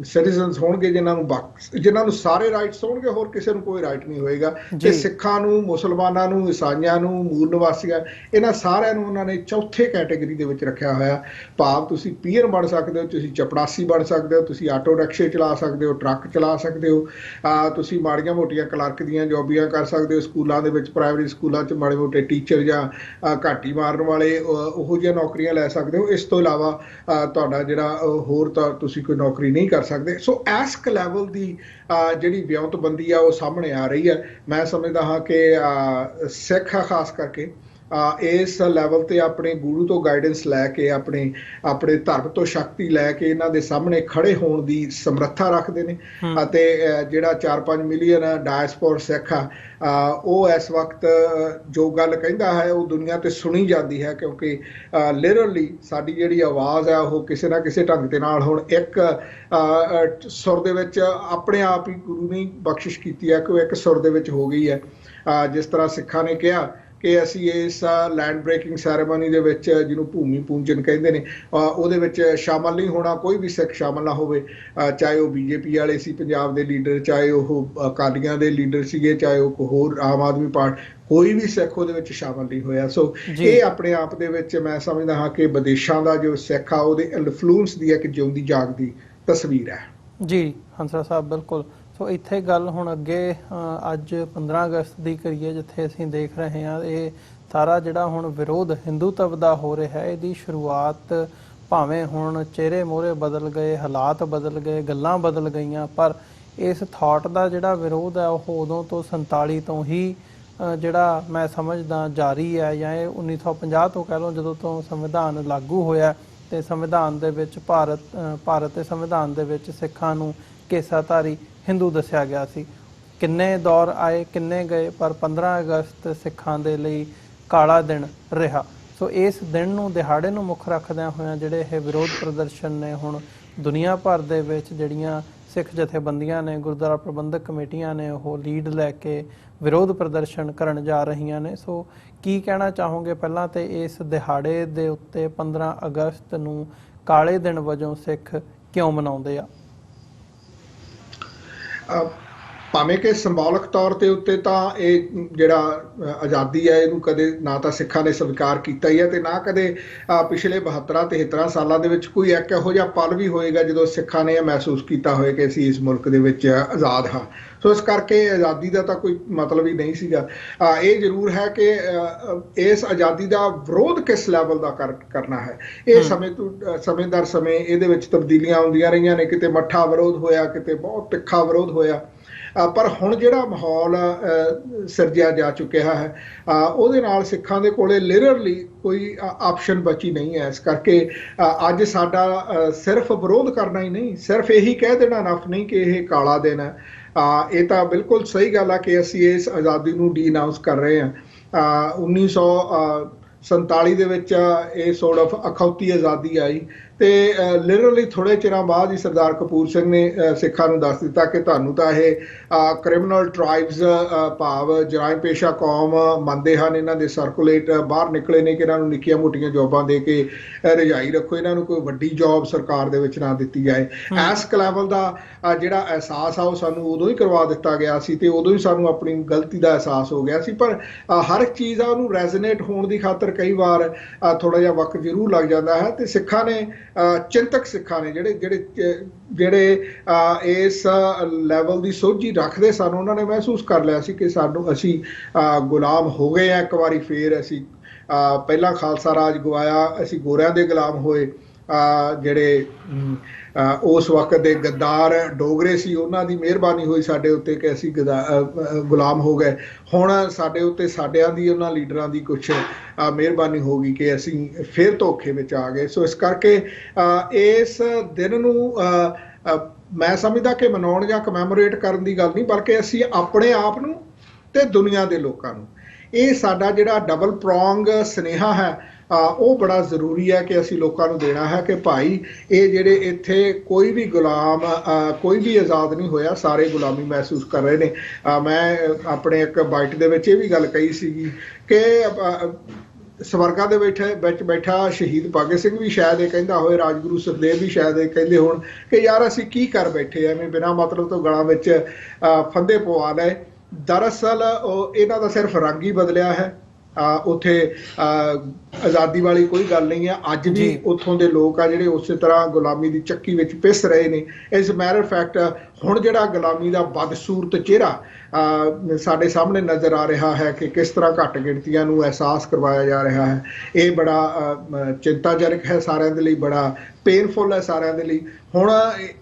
ਸਿਟੀਜ਼ਨਸ ਹੋਣਗੇ ਜਿਨ੍ਹਾਂ ਨੂੰ ਸਾਰੇ ਰਾਈਟਸ ਹੋਣਗੇ, ਹੋਰ ਕਿਸੇ ਨੂੰ ਕੋਈ ਰਾਈਟ ਨਹੀਂ ਹੋਏਗਾ। ਤੇ ਸਿੱਖਾਂ ਨੂੰ, ਮੁਸਲਮਾਨਾਂ ਨੂੰ, ਈਸਾਈਆਂ ਨੂੰ, ਮੂਲ ਨਿਵਾਸੀਆਂ, ਇਹਨਾਂ ਸਾਰਿਆਂ ਨੂੰ ਉਹਨਾਂ ਨੇ ਚੌਥੇ ਕੈਟਾਗਰੀ ਦੇ ਵਿੱਚ ਰੱਖਿਆ ਹੋਇਆ। ਭਾਵ ਤੁਸੀਂ ਪੀਅਰ ਬਣ ਸਕਦੇ ਹੋ, ਤੁਸੀਂ ਚਪੜਾਸੀ ਬਣ ਸਕਦੇ ਹੋ, ਤੁਸੀਂ ਆਟੋ ਰਿਕਸ਼ੇ ਚਲਾ ਸਕਦੇ ਹੋ, ਟਰੱਕ ਚਲਾ ਸਕਦੇ ਹੋ, ਤੁਸੀਂ ਮਾੜੀਆਂ ਮੋਟੀਆਂ ਕਲਰਕ ਦੀਆਂ ਜੋਬੀਆਂ ਕਰ ਸਕਦੇ ਹੋ, ਸਕੂਲਾਂ ਦੇ ਵਿੱਚ, ਪ੍ਰਾਇਮਰੀ ਸਕੂਲਾਂ 'ਚ ਮਾੜੇ ਮੋਟੇ ਟੀਚਰ ਜਾਂ ਘਾਟੀ ਮਾਰਨ ਵਾਲੇ ਉਹੋ ਜਿਹੀਆਂ ਨੌਕਰੀਆਂ ਲੈ ਸਕਦੇ ਹੋ। ਇਸ ਤੋਂ ਇਲਾਵਾ ਤੁਹਾਡਾ ਜਿਹੜਾ ਹੋਰ ਤਾਂ ਤੁਸੀਂ ਕੋਈ ਨੌਕਰੀ ਨਹੀਂ ਕਰ ਸਕਦੇ। ਸੋ ਐਸਕ ਲੈਵਲ ਦੀ ਜਿਹੜੀ ਵਿਉਂਤਬੰਦੀ ਆ ਉਹ ਸਾਹਮਣੇ ਆ ਰਹੀ ਹੈ। ਮੈਂ ਸਮਝਦਾ ਹਾਂ ਕਿ ਸਿੱਖ ਖਾਸ ਕਰਕੇ ਇਸ ਲੈਵਲ ਤੇ ਆਪਣੇ ਗੁਰੂ ਤੋਂ ਗਾਈਡੈਂਸ ਲੈ ਕੇ ਆਪਣੇ ਧਰਮ ਤੋਂ ਸ਼ਕਤੀ ਲੈ ਕੇ ਇਹਨਾਂ ਦੇ ਸਾਹਮਣੇ ਖੜੇ ਹੋਣ ਦੀ ਸਮਰੱਥਾ ਰੱਖਦੇ ਨੇ। ਅਤੇ ਜਿਹੜਾ 4-5 ਮਿਲੀਅਨ ਡਾਇਸਪੋਰ ਸਿੱਖ ਆ ਉਹ ਇਸ ਵਕਤ ਜੋ ਗੱਲ ਕਹਿੰਦਾ ਹੈ ਉਹ ਦੁਨੀਆ ਤੇ ਸੁਣੀ ਜਾਂਦੀ ਹੈ, ਕਿਉਂਕਿ ਲਿਟਰਲੀ ਸਾਡੀ ਜਿਹੜੀ ਆਵਾਜ਼ ਹੈ ਉਹ ਕਿਸੇ ਨਾ ਕਿਸੇ ਢੰਗ ਦੇ ਨਾਲ ਹੁਣ ਇੱਕ ਸੁਰ ਦੇ ਵਿੱਚ ਆਪਣੇ ਆਪ ਹੀ ਗੁਰੂ ਨੇ ਬਖਸ਼ਿਸ਼ ਕੀਤੀ ਹੈ ਕਿ ਉਹ ਇੱਕ ਸੁਰ ਦੇ ਵਿੱਚ ਹੋ ਗਈ ਹੈ। ਜਿਸ ਤਰ੍ਹਾਂ ਸਿੱਖਾਂ ਨੇ ਕਿਹਾ ਕਿ ਅਸੀਂ ਇਸ ਲੈਂਡ ਬ੍ਰੇਕਿੰਗ ਸੈਰੇਮਨੀ ਦੇ ਵਿੱਚ, ਜਿਹਨੂੰ ਭੂਮੀ ਪੂਜਨ ਕਹਿੰਦੇ ਨੇ, ਉਹਦੇ ਵਿੱਚ ਸ਼ਾਮਲ ਨਹੀਂ ਹੋਣਾ। ਕੋਈ ਵੀ ਸਿੱਖ ਸ਼ਾਮਲ ਨਾ ਹੋਵੇ, ਚਾਹੇ ਉਹ BJP ਵਾਲੇ ਸੀ ਪੰਜਾਬ ਦੇ ਲੀਡਰ, ਚਾਹੇ ਉਹ ਅਕਾਲੀਆਂ ਦੇ ਲੀਡਰ ਸੀਗੇ, ਚਾਹੇ ਉਹ ਹੋਰ ਆਮ ਆਦਮੀ ਪਾਰਟੀ, ਕੋਈ ਵੀ ਸਿੱਖ ਉਹਦੇ ਵਿੱਚ ਸ਼ਾਮਲ ਨਹੀਂ ਹੋਇਆ। ਸੋ ਇਹ ਆਪਣੇ ਆਪ ਦੇ ਵਿੱਚ ਮੈਂ ਸਮਝਦਾ ਹਾਂ ਕਿ ਵਿਦੇਸ਼ਾਂ ਦਾ ਜੋ ਸਿੱਖ ਆ ਉਹਦੇ ਇਨਫਲੂਐਂਸ ਦੀ ਇੱਕ ਜਿਉਂਦੀ ਜਾਗਦੀ ਤਸਵੀਰ ਹੈ। ਜੀ ਹੰਸਰਾ ਸਾਹਿਬ, ਬਿਲਕੁਲ। ਸੋ ਇੱਥੇ ਗੱਲ ਹੁਣ ਅੱਗੇ ਅੱਜ 15 ਅਗਸਤ ਦੀ ਕਰੀਏ, ਜਿੱਥੇ ਅਸੀਂ ਦੇਖ ਰਹੇ ਹਾਂ ਇਹ ਸਾਰਾ ਜਿਹੜਾ ਹੁਣ ਵਿਰੋਧ ਹਿੰਦੂਤਵ ਦਾ ਹੋ ਰਿਹਾ ਹੈ, ਇਹਦੀ ਸ਼ੁਰੂਆਤ ਭਾਵੇਂ ਹੁਣ ਚਿਹਰੇ ਮੋਹਰੇ ਬਦਲ ਗਏ, ਹਾਲਾਤ ਬਦਲ ਗਏ, ਗੱਲਾਂ ਬਦਲ ਗਈਆਂ, ਪਰ ਇਸ ਥਾਟ ਦਾ ਜਿਹੜਾ ਵਿਰੋਧ ਹੈ ਉਹ ਉਦੋਂ ਤੋਂ 47 ਤੋਂ ਹੀ ਜਿਹੜਾ ਮੈਂ ਸਮਝਦਾ ਜਾਰੀ ਹੈ, ਜਾਂ ਇਹ 1950 ਤੋਂ ਕਹਿ ਲਓ ਜਦੋਂ ਤੋਂ ਸੰਵਿਧਾਨ ਲਾਗੂ ਹੋਇਆ ਤੇ ਸੰਵਿਧਾਨ ਦੇ ਵਿੱਚ ਭਾਰਤ ਦੇ ਸੰਵਿਧਾਨ ਦੇ ਵਿੱਚ ਸਿੱਖਾਂ ਨੂੰ ਕੇਸਾਧਾਰੀ ਹਿੰਦੂ ਦੱਸਿਆ ਗਿਆ ਸੀ। ਕਿੰਨੇ ਦੌਰ ਆਏ, ਕਿੰਨੇ ਗਏ, ਪਰ 15 ਅਗਸਤ ਸਿੱਖਾਂ ਦੇ ਲਈ ਕਾਲਾ ਦਿਨ ਰਿਹਾ। ਸੋ ਇਸ ਦਿਨ ਨੂੰ, ਦਿਹਾੜੇ ਨੂੰ ਮੁੱਖ ਰੱਖਦਿਆਂ ਹੋਇਆਂ ਜਿਹੜੇ ਇਹ ਵਿਰੋਧ ਪ੍ਰਦਰਸ਼ਨ ਨੇ ਹੁਣ ਦੁਨੀਆ ਭਰ ਦੇ ਵਿੱਚ ਜਿਹੜੀਆਂ ਸਿੱਖ ਜਥੇਬੰਦੀਆਂ ਨੇ, ਗੁਰਦੁਆਰਾ ਪ੍ਰਬੰਧਕ ਕਮੇਟੀਆਂ ਨੇ, ਉਹ ਲੀਡ ਲੈ ਕੇ ਵਿਰੋਧ ਪ੍ਰਦਰਸ਼ਨ ਕਰਨ ਜਾ ਰਹੀਆਂ ਨੇ। ਸੋ ਕੀ ਕਹਿਣਾ ਚਾਹੋਗੇ ਪਹਿਲਾਂ ਤੇ ਇਸ ਦਿਹਾੜੇ ਦੇ ਉੱਤੇ 15 ਅਗਸਤ ਨੂੰ ਕਾਲੇ ਦਿਨ ਵਜੋਂ ਸਿੱਖ ਕਿਉਂ ਮਨਾਉਂਦੇ ਆ? ਭਾਵੇਂ ਕਿ ਸਿੰਬੋਲਿਕ ਤੌਰ ਤੇ ਉੱਤੇ ਤਾਂ ਇਹ ਜਿਹੜਾ ਆਜ਼ਾਦੀ ਹੈ ਇਹਨੂੰ ਕਦੇ ਨਾ ਤਾਂ ਸਿੱਖਾਂ ਨੇ ਸਵੀਕਾਰ ਕੀਤਾ ਹੀ ਹੈ ਤੇ ਨਾ ਕਦੇ ਪਿਛਲੇ 72-73 ਸਾਲਾਂ ਦੇ ਵਿੱਚ ਕੋਈ ਇੱਕ ਇਹੋ ਜਿਹਾ ਪਲ ਵੀ ਹੋਏਗਾ ਜਦੋਂ ਸਿੱਖਾਂ ਨੇ ਇਹ ਮਹਿਸੂਸ ਕੀਤਾ ਹੋਏ ਕਿ ਅਸੀਂ ਇਸ ਮੁਲਕ ਦੇ ਵਿੱਚ ਆਜ਼ਾਦ ਹਾਂ। ਸੋ ਇਸ ਕਰਕੇ ਆਜ਼ਾਦੀ ਦਾ ਤਾਂ ਕੋਈ ਮਤਲਬ ਹੀ ਨਹੀਂ ਸੀਗਾ। ਇਹ ਜ਼ਰੂਰ ਹੈ ਕਿ ਇਸ ਆਜ਼ਾਦੀ ਦਾ ਵਿਰੋਧ ਕਿਸ ਲੈਵਲ ਦਾ ਕਰਨਾ ਹੈ। ਇਹ ਸਮੇਂ ਦਰ ਸਮੇਂ ਇਹਦੇ ਵਿੱਚ ਤਬਦੀਲੀਆਂ ਆਉਂਦੀਆਂ ਰਹੀਆਂ ਨੇ। ਕਿਤੇ ਮੱਠਾ ਵਿਰੋਧ ਹੋਇਆ, ਕਿਤੇ ਬਹੁਤ ਤਿੱਖਾ ਵਿਰੋਧ ਹੋਇਆ, ਪਰ ਹੁਣ ਜਿਹੜਾ ਮਾਹੌਲ ਸਿਰਜਿਆ ਜਾ ਚੁੱਕਿਆ ਹੈ ਉਹਦੇ ਨਾਲ ਸਿੱਖਾਂ ਦੇ ਕੋਲੇ ਲਿਟਰਲੀ ਕੋਈ ਆਪਸ਼ਨ ਬਚੀ ਨਹੀਂ ਹੈ। ਇਸ ਕਰਕੇ ਅੱਜ ਸਾਡਾ ਸਿਰਫ ਵਿਰੋਧ ਕਰਨਾ ਹੀ ਨਹੀਂ, ਸਿਰਫ ਇਹੀ ਕਹਿ ਦੇਣਾ ਨਫ ਨਹੀਂ ਕਿ ਇਹ ਕਾਲਾ ਦਿਨ ਹੈ। ਇਹ ਤਾਂ ਬਿਲਕੁਲ ਸਹੀ ਗੱਲ ਆ ਕਿ ਅਸੀਂ ਇਸ ਆਜ਼ਾਦੀ ਨੂੰ ਡੀ ਅਨਾਊਂਸ ਕਰ ਰਹੇ ਹਾਂ। 1947 ਦੇ ਵਿੱਚ ਇਹ ਸੋਰਟ ਆਫ ਅਖੌਤੀ ਆਜ਼ਾਦੀ ਆਈ ਤੇ ਲਿਟਰਲੀ ਥੋੜੇ ਚਿਰਾਂ ਬਾਅਦ ਹੀ ਸਰਦਾਰ ਕਪੂਰ ਸਿੰਘ ਨੇ ਸਿੱਖਾਂ ਨੂੰ ਦੱਸ ਦਿੱਤਾ ਕਿ ਤੁਹਾਨੂੰ ਤਾਂ ਇਹ ਕ੍ਰਿਮੀਨਲ ਟ੍ਰਾਈਬਸ ਭਾਵ ਜਰਾਇਮ ਪੇਸ਼ਾ ਕੌਮ ਮੰਨਦੇ ਹਨ, ਇਹਨਾਂ ਦੇ ਸਰਕੂਲੇਟ ਬਾਹਰ ਨਿਕਲੇ ਨੇ ਕਿ ਇਹਨਾਂ ਨੂੰ ਨਿੱਕੀਆਂ ਮੋਟੀਆਂ ਜੋਬਾਂ ਦੇ ਕੇ ਰਜਾਈ ਰੱਖੋ, ਇਹਨਾਂ ਨੂੰ ਕੋਈ ਵੱਡੀ ਜੋਬ ਸਰਕਾਰ ਦੇ ਵਿੱਚ ਨਾ ਦਿੱਤੀ ਜਾਏ। ਇਸ ਲੈਵਲ ਦਾ ਜਿਹੜਾ ਅਹਿਸਾਸ ਆ ਉਹ ਸਾਨੂੰ ਉਦੋਂ ਹੀ ਕਰਵਾ ਦਿੱਤਾ ਗਿਆ ਸੀ ਤੇ ਉਦੋਂ ਹੀ ਸਾਨੂੰ ਆਪਣੀ ਗਲਤੀ ਦਾ ਅਹਿਸਾਸ ਹੋ ਗਿਆ ਸੀ। ਪਰ ਹਰ ਇੱਕ ਚੀਜ਼ ਆ ਉਹਨੂੰ ਰੈਜ਼ੋਨੇਟ ਹੋਣ ਦੀ ਖਾਤਰ ਕਈ ਵਾਰ ਥੋੜਾ ਜਿਹਾ ਵਕਤ ਜ਼ਰੂਰ ਲੱਗ ਜਾਂਦਾ ਹੈ ਤੇ ਸਿੱਖਾਂ ਨੇ ਚਿੰਤਕ ਸਿੱਖਾਂ ਨੇ ਜਿਹੜੇ ਇਸ ਲੈਵਲ ਦੀ ਸੋਝੀ ਰੱਖਦੇ ਸਨ, ਉਹਨਾਂ ਨੇ ਮਹਿਸੂਸ ਕਰ ਲਿਆ ਸੀ ਕਿ ਅਸੀਂ ਗੁਲਾਮ ਹੋ ਗਏ ਆ ਇੱਕ ਵਾਰੀ ਫੇਰ। ਅਸੀਂ ਪਹਿਲਾਂ ਖਾਲਸਾ ਰਾਜ ਗਵਾਇਆ, ਅਸੀਂ ਗੋਰਿਆਂ ਦੇ ਗੁਲਾਮ ਹੋਏ। ਜਿਹੜੇ ਉਸ ਵਕਤ ਦੇ ਗੱਦਾਰ ਡੋਗਰੇ ਸੀ ਉਹਨਾਂ ਦੀ ਮਿਹਰਬਾਨੀ ਹੋਈ ਸਾਡੇ ਉੱਤੇ ਕਿ ਅਸੀਂ ਗੁਲਾਮ ਹੋ ਗਏ। ਹੁਣ ਸਾਡੇ ਉੱਤੇ ਸਾਡਿਆਂ ਦੀ, ਉਹਨਾਂ ਲੀਡਰਾਂ ਦੀ ਕੁਛ ਮਿਹਰਬਾਨੀ ਹੋ ਗਈ ਕਿ ਅਸੀਂ ਫਿਰ ਧੋਖੇ ਵਿੱਚ ਆ ਗਏ। ਸੋ ਇਸ ਕਰਕੇ ਇਸ ਦਿਨ ਨੂੰ ਮੈਂ ਸਮਝਦਾ ਕਿ ਮਨਾਉਣ ਜਾਂ ਕਮੈਮੋਰੇਟ ਕਰਨ ਦੀ ਗੱਲ ਨਹੀਂ, ਬਲਕਿ ਅਸੀਂ ਆਪਣੇ ਆਪ ਨੂੰ ਤੇ ਦੁਨੀਆ ਦੇ ਲੋਕਾਂ ਨੂੰ ਇਹ ਸਾਡਾ ਜਿਹੜਾ ਡਬਲ ਪ੍ਰੋਂਗ ਸੁਨੇਹਾ ਹੈ ਉਹ ਬੜਾ ਜ਼ਰੂਰੀ ਹੈ ਕਿ ਅਸੀਂ ਲੋਕਾਂ ਨੂੰ ਦੇਣਾ ਹੈ ਕਿ ਭਾਈ ਇਹ ਜਿਹੜੇ ਇੱਥੇ ਕੋਈ ਵੀ ਗੁਲਾਮ ਕੋਈ ਵੀ ਆਜ਼ਾਦ ਨਹੀਂ ਹੋਇਆ, ਸਾਰੇ ਗੁਲਾਮੀ ਮਹਿਸੂਸ ਕਰ ਰਹੇ ਨੇ। ਮੈਂ ਆਪਣੇ ਇੱਕ ਬਾਈਟ ਦੇ ਵਿੱਚ ਇਹ ਵੀ ਗੱਲ ਕਹੀ ਸੀਗੀ ਕਿ ਸਵਰਗਾਂ ਦੇ ਵਿੱਚ ਬੈਠਾ ਸ਼ਹੀਦ ਭਗਤ ਸਿੰਘ ਵੀ ਸ਼ਾਇਦ ਇਹ ਕਹਿੰਦਾ ਹੋਏ, ਰਾਜਗੁਰੂ ਸੁਖਦੇਵ ਵੀ ਸ਼ਾਇਦ ਇਹ ਕਹਿੰਦੇ ਹੋਣ ਕਿ ਯਾਰ ਅਸੀਂ ਕੀ ਕਰ ਬੈਠੇ ਐਵੇਂ ਬਿਨਾਂ ਮਤਲਬ ਤੋਂ ਗਲਾਂ ਵਿੱਚ ਫੰਦੇ ਪਵਾ ਲਏ। ਦਰਅਸਲ ਇਹਨਾਂ ਦਾ ਸਿਰਫ ਰੰਗ ਹੀ ਬਦਲਿਆ ਹੈ। ਉੱਥੇ ਆਜ਼ਾਦੀ ਵਾਲੀ ਕੋਈ ਗੱਲ ਨਹੀਂ ਹੈ। ਅੱਜ ਵੀ ਉੱਥੋਂ ਦੇ ਲੋਕ ਆ ਜਿਹੜੇ ਉਸੇ ਤਰ੍ਹਾਂ ਗੁਲਾਮੀ ਦੀ ਚੱਕੀ ਵਿੱਚ ਪਿਸ ਰਹੇ ਨੇ। ਇਸ ਮੈਟਰ ਫੈਕਟ ਹੁਣ ਜਿਹੜਾ ਗੁਲਾਮੀ ਦਾ ਬਦਸੂਰਤ ਚਿਹਰਾ ਸਾਡੇ ਸਾਹਮਣੇ ਨਜ਼ਰ ਆ ਰਿਹਾ ਹੈ ਕਿ ਕਿਸ ਤਰ੍ਹਾਂ ਘੱਟ ਗਿਣਤੀਆਂ ਨੂੰ ਅਹਿਸਾਸ ਕਰਵਾਇਆ ਜਾ ਰਿਹਾ ਹੈ, ਇਹ ਬੜਾ ਚਿੰਤਾਜਨਕ ਹੈ ਸਾਰਿਆਂ ਦੇ ਲਈ, ਬੜਾ ਪੇਨਫੁਲ ਹੈ ਸਾਰਿਆਂ ਦੇ ਲਈ। ਹੁਣ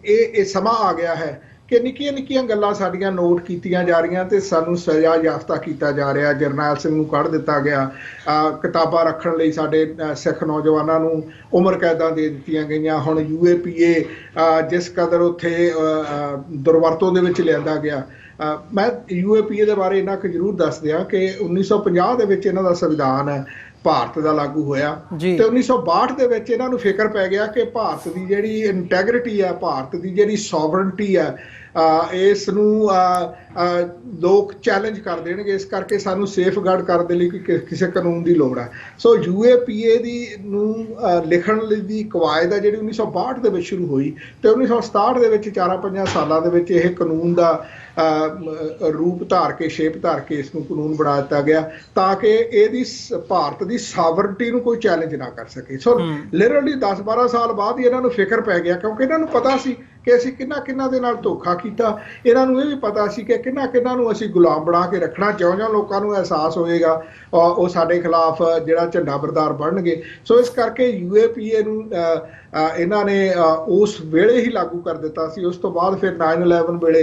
ਇਹ ਸਮਾਂ ਆ ਗਿਆ ਹੈ ਕਿ ਨਿੱਕੀਆਂ ਨਿੱਕੀਆਂ ਗੱਲਾਂ ਸਾਡੀਆਂ ਨੋਟ ਕੀਤੀਆਂ ਜਾ ਰਹੀਆਂ ਤੇ ਸਾਨੂੰ ਸਜ਼ਾ ਯਾਫਤਾ ਕੀਤਾ ਜਾ ਰਿਹਾ। ਜਰਨੈਲ ਸਿੰਘ ਨੂੰ ਕੱਢ ਦਿੱਤਾ ਗਿਆ, ਕਿਤਾਬਾਂ ਰੱਖਣ ਲਈ ਸਾਡੇ ਸਿੱਖ ਨੌਜਵਾਨਾਂ ਨੂੰ ਉਮਰ ਕੈਦਾਂ ਦੇ ਦਿੱਤੀਆਂ ਗਈਆਂ। ਹੁਣ UAPA ਜਿਸ ਕਦਰ ਉੱਥੇ ਦੁਰਵਰਤੋਂ ਦੇ ਵਿੱਚ ਲਿਆਂਦਾ ਗਿਆ। ਮੈਂ UAPA ਦੇ ਬਾਰੇ ਇੰਨਾ ਕੁ ਜ਼ਰੂਰ ਦੱਸ ਦਿਆਂ ਕਿ 1950 ਦੇ ਵਿੱਚ ਇਹਨਾਂ ਦਾ ਸੰਵਿਧਾਨ ਭਾਰਤ ਦਾ ਲਾਗੂ ਹੋਇਆ ਤੇ 1962 ਦੇ ਵਿੱਚ ਇਹਨਾਂ ਨੂੰ ਫਿਕਰ ਪੈ ਗਿਆ ਕਿ ਭਾਰਤ ਦੀ ਜਿਹੜੀ ਇੰਟੈਗਰਿਟੀ ਹੈ, ਭਾਰਤ ਦੀ ਜਿਹੜੀ ਸੋਵਰਨਟੀ ਹੈ, ਇਸ ਨੂੰ ਲੋਕ ਚੈਲੰਜ ਕਰ ਦੇਣਗੇ। ਇਸ ਕਰਕੇ ਸਾਨੂੰ ਸੇਫਗਾਰਡ ਕਰਨ ਦੇ ਲਈ ਕਿਸੇ ਕਾਨੂੰਨ ਦੀ ਲੋੜ ਹੈ। ਸੋ UAPA ਨੂੰ ਲਿਖਣ ਲਈ ਦੀ ਕਵਾਇਦ ਹੈ ਜਿਹੜੀ 1962 ਦੇ ਵਿੱਚ ਸ਼ੁਰੂ ਹੋਈ ਤੇ 1967 ਦੇ ਵਿੱਚ 4-5 ਸਾਲਾਂ ਦੇ ਵਿੱਚ ਇਹ ਕਾਨੂੰਨ ਦਾ ਰੂਪ ਧਾਰ ਕੇ, ਸ਼ੇਪ ਧਾਰ ਕੇ ਇਸ ਨੂੰ ਕਾਨੂੰਨ ਬਣਾ ਦਿੱਤਾ ਗਿਆ ਤਾਂ ਕਿ ਇਹਦੀ ਭਾਰਤ ਦੀ ਸਾਵਰਨਟੀ ਨੂੰ ਕੋਈ ਚੈਲੰਜ ਨਾ ਕਰ ਸਕੇ। ਸੋ ਲਿਟਰਲੀ 10-12 ਸਾਲ ਬਾਅਦ ਹੀ ਇਹਨਾਂ ਨੂੰ ਫਿਕਰ ਪੈ ਗਿਆ ਕਿਉਂਕਿ ਇਹਨਾਂ ਨੂੰ ਪਤਾ ਸੀ ਕਿ ਅਸੀਂ ਕਿੰਨਾ ਦੇ ਨਾਲ ਧੋਖਾ ਕੀਤਾ। ਇਹਨਾਂ ਨੂੰ ਇਹ ਵੀ ਪਤਾ ਸੀ ਕਿ ਕਿੰਨਾ ਨੂੰ ਅਸੀਂ ਗੁਲਾਮ ਬਣਾ ਕੇ ਰੱਖਣਾ। ਜਿਉਂ-ਜਿਉਂ ਲੋਕਾਂ ਨੂੰ ਅਹਿਸਾਸ ਹੋਏਗਾ ਉਹ ਸਾਡੇ ਖਿਲਾਫ ਜਿਹੜਾ ਝੰਡਾ ਬਰਦਾਰ ਬਣਨਗੇ। ਸੋ ਇਸ ਕਰਕੇ UAPA ਨੂੰ ਇਹਨਾਂ ਨੇ ਉਸ ਵੇਲੇ ਹੀ ਲਾਗੂ ਕਰ ਦਿੱਤਾ ਸੀ। ਉਸ ਤੋਂ ਬਾਅਦ ਫਿਰ 9/11 ਵੇਲੇ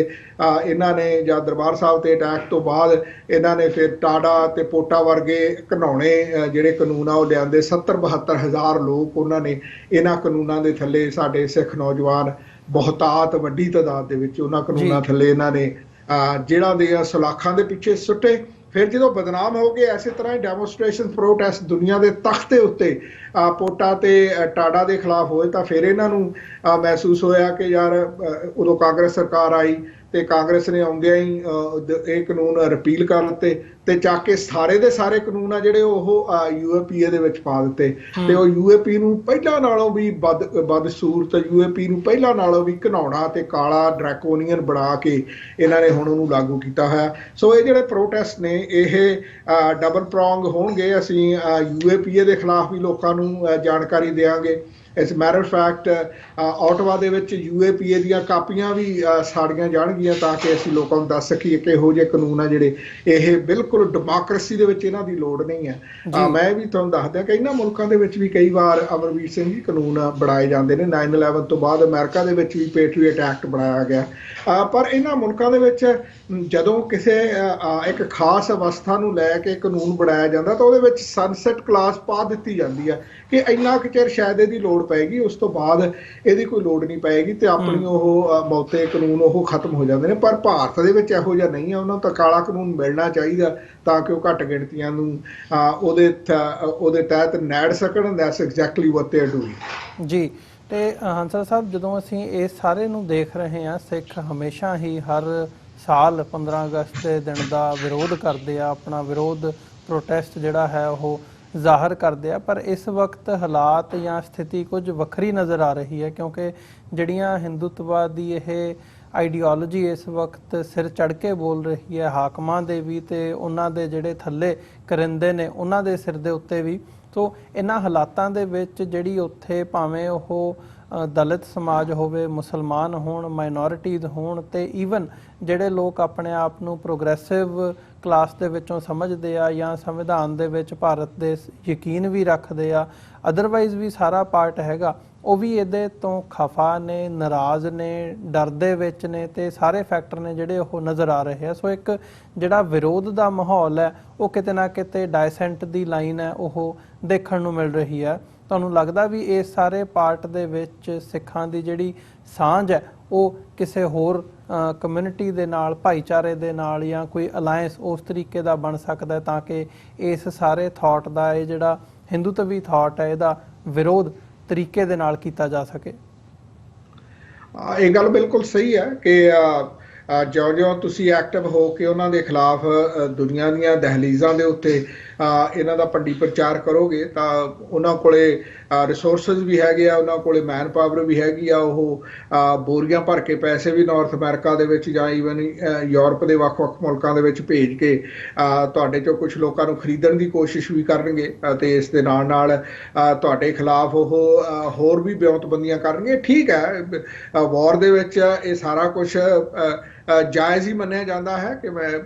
ਇਹਨਾਂ ਨੇ ਜਾਂ ਦਰਬਾਰ ਸਾਹਿਬ ਤੇ ਅਟੈਕ ਤੋਂ ਬਾਅਦ ਇਹਨਾਂ ਨੇ ਫਿਰ ਟਾਡਾ ਤੇ ਪੋਟਾ ਵਰਗੇ ਘਿਨਾਉਣੇ ਜਿਹੜੇ ਕਾਨੂੰਨ ਆ ਉਹ ਲਿਆਂਦੇ। 70-72 ਹਜ਼ਾਰ ਲੋਕ ਉਹਨਾਂ ਨੇ ਇਹਨਾਂ ਕਾਨੂੰਨਾਂ ਦੇ ਥੱਲੇ, ਸਾਡੇ ਸਿੱਖ ਨੌਜਵਾਨ ਬਹੁਤਾਤ ਵੱਡੀ ਤਾਦਾਦ ਦੇ ਵਿੱਚ ਉਹਨਾਂ ਕਾਨੂੰਨਾਂ ਥੱਲੇ ਇਹਨਾਂ ਨੇ ਜੇਲ੍ਹਾਂ ਦੇ ਸਲਾਖਾਂ ਦੇ ਪਿੱਛੇ ਸੁੱਟੇ ਫਿਰ ਜਦੋਂ ਬਦਨਾਮ ਹੋ ਗਏ ਇਸੇ ਤਰ੍ਹਾਂ ਹੀ ਡੈਮੋਸਟ੍ਰੇਸ਼ਨ ਪ੍ਰੋਟੈਸਟ ਦੁਨੀਆ ਦੇ ਤਖਤ ਦੇ ਉੱਤੇ ਪੋਟਾ ਤੇ ਟਾਡਾ ਦੇ ਖਿਲਾਫ ਹੋਏ ਤਾਂ ਫਿਰ ਇਹਨਾਂ ਨੂੰ ਮਹਿਸੂਸ ਹੋਇਆ ਕਿ ਯਾਰ ਉਦੋਂ ਕਾਂਗਰਸ ਸਰਕਾਰ ਆਈ ਤੇ ਕਾਂਗਰਸ ਨੇ ਆਉਂਦਿਆਂ ਹੀ ਇਹ ਕਾਨੂੰਨ ਰਿਪੀਲ ਕਰ ਦਿੱਤੇ ਤੇ ਚੱਕ ਕੇ ਸਾਰੇ ਦੇ ਸਾਰੇ ਕਾਨੂੰਨ ਆ ਜਿਹੜੇ ਉਹ ਯੂਏਪੀਏ ਦੇ ਵਿੱਚ ਪਾ ਦਿੱਤੇ ਤੇ ਉਹ ਯੂਏਪੀ ਨੂੰ ਪਹਿਲਾਂ ਨਾਲੋਂ ਵੀ ਬਦਸੂਰਤ ਯੂਏਪੀ ਨੂੰ ਪਹਿਲਾਂ ਨਾਲੋਂ ਵੀ ਘਿਨਾਉਣਾ ਤੇ ਕਾਲਾ ਡਰੈਕੋਨੀਅਨ ਬਣਾ ਕੇ ਇਹਨਾਂ ਨੇ ਹੁਣ ਉਹਨੂੰ ਲਾਗੂ ਕੀਤਾ ਹੋਇਆ। ਸੋ ਇਹ ਜਿਹੜੇ ਪ੍ਰੋਟੈਸਟ ਨੇ ਇਹ ਡਬਲ ਪ੍ਰੋਂਗ ਹੋਣਗੇ। ਅਸੀਂ ਯੂਏਪੀਏ ਦੇ ਖਿਲਾਫ ਵੀ ਲੋਕਾਂ ਨੂੰ ਜਾਣਕਾਰੀ ਦੇਵਾਂਗੇ। ਐਸ ਮੈਟਰ ਫੈਕਟ ਆਟਵਾ ਦੇ ਵਿੱਚ ਯੂਏਪੀਏ ਦੀਆਂ ਕਾਪੀਆਂ ਵੀ ਸਾੜੀਆਂ ਜਾਣਗੀਆਂ ਤਾਂ ਕਿ ਅਸੀਂ ਲੋਕਾਂ ਨੂੰ ਦੱਸ ਸਕੀਏ ਕਿ ਇਹੋ ਜਿਹੇ ਕਾਨੂੰਨ ਆ ਜਿਹੜੇ ਇਹ ਬਿਲਕੁਲ ਡੈਮੋਕ੍ਰੇਸੀ ਦੇ ਵਿੱਚ ਇਹਨਾਂ ਦੀ ਲੋੜ ਨਹੀਂ ਹੈ। ਮੈਂ ਵੀ ਤੁਹਾਨੂੰ ਦੱਸਦਾ ਕਿ ਇਹਨਾਂ ਮੁਲਕਾਂ ਦੇ ਵਿੱਚ ਵੀ ਕਈ ਵਾਰ ਅਮਰਵੀਰ ਸਿੰਘ ਜੀ ਕਾਨੂੰਨ ਬਣਾਏ ਜਾਂਦੇ ਨੇ। 9/11 ਤੋਂ ਬਾਅਦ ਅਮਰੀਕਾ ਦੇ ਵਿੱਚ ਵੀ ਪੈਟਰੀਅਟ ਐਕਟ ਬਣਾਇਆ ਗਿਆ ਪਰ ਇਹਨਾਂ ਮੁਲਕਾਂ ਦੇ ਵਿੱਚ ਜਦੋਂ ਕਿਸੇ ਇੱਕ ਖਾਸ ਅਵਸਥਾ ਨੂੰ ਲੈ ਕੇ ਕਾਨੂੰਨ ਬਣਾਇਆ ਜਾਂਦਾ ਤਾਂ ਉਹਦੇ ਵਿੱਚ ਸਨਸੈਟ ਕਲਾਸ ਪਾ ਦਿੱਤੀ ਜਾਂਦੀ ਹੈ ਕਿ ਇੰਨਾ ਕੁ ਚਿਰ ਸ਼ਾਇਦ ਇਹਦੀ ਲੋੜ ਪਏਗੀ, ਉਸ ਤੋਂ ਬਾਅਦ ਇਹਦੀ ਕੋਈ ਲੋੜ ਨਹੀਂ ਪਏਗੀ ਤੇ ਆਪਣੀ ਉਹ ਮੌਤੇ ਕਾਨੂੰਨ ਉਹ ਖਤਮ ਹੋ ਜਾਂਦੇ ਨੇ। ਪਰ ਭਾਰਤ ਦੇ ਵਿੱਚ ਇਹੋ ਜਿਹਾ ਨਹੀਂ ਹੈ। ਉਹਨਾਂ ਨੂੰ ਤਾਂ ਕਾਲਾ ਕਾਨੂੰਨ ਮਿਲਣਾ ਚਾਹੀਦਾ ਤਾਂ ਕਿ ਉਹ ਘੱਟ ਗਿਣਤੀਆਂ ਨੂੰ ਉਹਦੇ ਤਹਿਤ ਨੈੜ ਸਕਣ। That's exactly what they are doing ਜੀ। ਤੇ ਹੰਸਲ ਸਾਹਿਬ, ਜਦੋਂ ਅਸੀਂ ਇਸ ਸਾਰੇ ਨੂੰ ਦੇਖ ਰਹੇ ਹਾਂ, ਸਿੱਖ ਹਮੇਸ਼ਾ ਹੀ ਹਰ ਸਾਲ 15 ਅਗਸਤ ਦੇ ਦਿਨ ਦਾ ਵਿਰੋਧ ਕਰਦੇ ਆ, ਆਪਣਾ ਵਿਰੋਧ ਪ੍ਰੋਟੈਸਟ ਜਿਹੜਾ ਹੈ ਉਹ ਜ਼ਾਹਰ ਕਰਦੇ ਆ। ਪਰ ਇਸ ਵਕਤ ਹਾਲਾਤ ਜਾਂ ਸਥਿਤੀ ਕੁਝ ਵੱਖਰੀ ਨਜ਼ਰ ਆ ਰਹੀ ਹੈ ਕਿਉਂਕਿ ਜਿਹੜੀਆਂ ਹਿੰਦੂਤਵਾਦ ਦੀ ਇਹ ਆਈਡੀਓਲੋਜੀ ਇਸ ਵਕਤ ਸਿਰ ਚੜ੍ਹ ਕੇ ਬੋਲ ਰਹੀ ਹੈ ਹਾਕਮਾਂ ਦੇ ਵੀ ਤੇ ਉਹਨਾਂ ਦੇ ਜਿਹੜੇ ਥੱਲੇ ਕਰਿੰਦੇ ਨੇ ਉਹਨਾਂ ਦੇ ਸਿਰ ਦੇ ਉੱਤੇ ਵੀ। ਸੋ ਇਹਨਾਂ ਹਾਲਾਤਾਂ ਦੇ ਵਿੱਚ ਜਿਹੜੀ ਉੱਥੇ ਭਾਵੇਂ ਉਹ ਦਲਿਤ ਸਮਾਜ ਹੋਵੇ, ਮੁਸਲਮਾਨ ਹੋਣ, ਮਾਈਨੋਰਿਟੀਜ਼ ਹੋਣ ਤੇ ਈਵਨ ਜਿਹੜੇ ਲੋਕ ਆਪਣੇ ਆਪ ਨੂੰ ਪ੍ਰੋਗਰੈਸਿਵ ਕਲਾਸ ਦੇ ਵਿੱਚੋਂ ਸਮਝਦੇ ਆ ਜਾਂ ਸੰਵਿਧਾਨ ਦੇ ਵਿੱਚ ਭਾਰਤ ਦੇ ਯਕੀਨ ਵੀ ਰੱਖਦੇ ਆ, ਅਦਰਵਾਈਜ਼ ਵੀ ਸਾਰਾ ਪਾਰਟ ਹੈਗਾ, ਉਹ ਵੀ ਇਹਦੇ ਤੋਂ ਖਫਾ ਨੇ, ਨਾਰਾਜ਼ ਨੇ, ਡਰ ਦੇ ਵਿੱਚ ਨੇ ਤੇ ਸਾਰੇ ਫੈਕਟਰ ਨੇ ਜਿਹੜੇ ਉਹ ਨਜ਼ਰ ਆ ਰਹੇ ਆ। ਸੋ ਇੱਕ ਜਿਹੜਾ ਵਿਰੋਧ ਦਾ ਮਾਹੌਲ ਹੈ ਉਹ ਕਿਤੇ ਨਾ ਕਿਤੇ ਡਾਇਸੈਂਟ ਦੀ ਲਾਈਨ ਹੈ ਉਹ ਦੇਖਣ ਨੂੰ ਮਿਲ ਰਹੀ ਹੈ। ਤੁਹਾਨੂੰ ਲੱਗਦਾ ਵੀ ਇਸ ਸਾਰੇ ਪਾਰਟ ਦੇ ਵਿੱਚ ਸਿੱਖਾਂ ਦੀ ਜਿਹੜੀ ਸਾਂਝ ਹੈ ਉਹ ਕਿਸੇ ਹੋਰ ਕਮਿਊਨਿਟੀ ਦੇ ਨਾਲ, ਭਾਈਚਾਰੇ ਦੇ ਨਾਲ ਜਾਂ ਕੋਈ ਅਲਾਇੰਸ ਉਸ ਤਰੀਕੇ ਦਾ ਬਣ ਸਕਦਾ ਤਾਂ ਕਿ ਇਸ ਸਾਰੇ ਥਾਟ ਦਾ, ਇਹ ਜਿਹੜਾ ਹਿੰਦੂਤਵੀ ਥਾਟ ਹੈ, ਇਹਦਾ ਵਿਰੋਧ ਤਰੀਕੇ ਦੇ ਨਾਲ ਕੀਤਾ ਜਾ ਸਕੇ? ਇਹ ਗੱਲ ਬਿਲਕੁਲ ਸਹੀ ਹੈ ਕਿ ਜਿਉਂ-ਜਿਉਂ ਤੁਸੀਂ ਐਕਟਿਵ ਹੋ ਕੇ ਉਹਨਾਂ ਦੇ ਖਿਲਾਫ ਦੁਨੀਆ ਦੀਆਂ ਦਹਲੀਜ਼ਾਂ ਦੇ ਉੱਤੇ ਇਹਨਾਂ ਦਾ ਭੰਡੀ ਪ੍ਰਚਾਰ ਕਰੋਗੇ ਤਾਂ ਉਹਨਾਂ ਕੋਲੇ ਰਿਸੋਰਸਿਸ ਵੀ ਹੈਗੇ ਆ, ਉਹਨਾਂ ਕੋਲੇ ਮੈਨ ਪਾਵਰ ਵੀ ਹੈਗੀ ਆ। ਉਹ ਬੋਰੀਆਂ ਭਰ ਕੇ ਪੈਸੇ ਵੀ ਨਾਰਥ ਅਮਰੀਕਾ ਦੇ ਵਿੱਚ ਜਾਂ ਈਵਨ ਯੂਰਪ ਦੇ ਵੱਖ-ਵੱਖ ਮੁਲਕਾਂ ਦੇ ਵਿੱਚ ਭੇਜ ਕੇ ਤੁਹਾਡੇ ਚੋਂ ਕੁਝ ਲੋਕਾਂ ਨੂੰ ਖਰੀਦਣ ਦੀ ਕੋਸ਼ਿਸ਼ ਵੀ ਕਰਨਗੇ ਅਤੇ ਇਸ ਦੇ ਨਾਲ ਤੁਹਾਡੇ ਖਿਲਾਫ ਉਹ ਹੋਰ ਵੀ ਬਿਉਂਤਬੰਦੀਆਂ ਕਰਨਗੇ। ਠੀਕ ਹੈ, ਵਾਰ ਦੇ ਵਿੱਚ ਇਹ ਸਾਰਾ ਕੁਝ ਜਾਇਜ਼ ਹੀ ਮੰਨਿਆ ਜਾਂਦਾ ਹੈ ਕਿ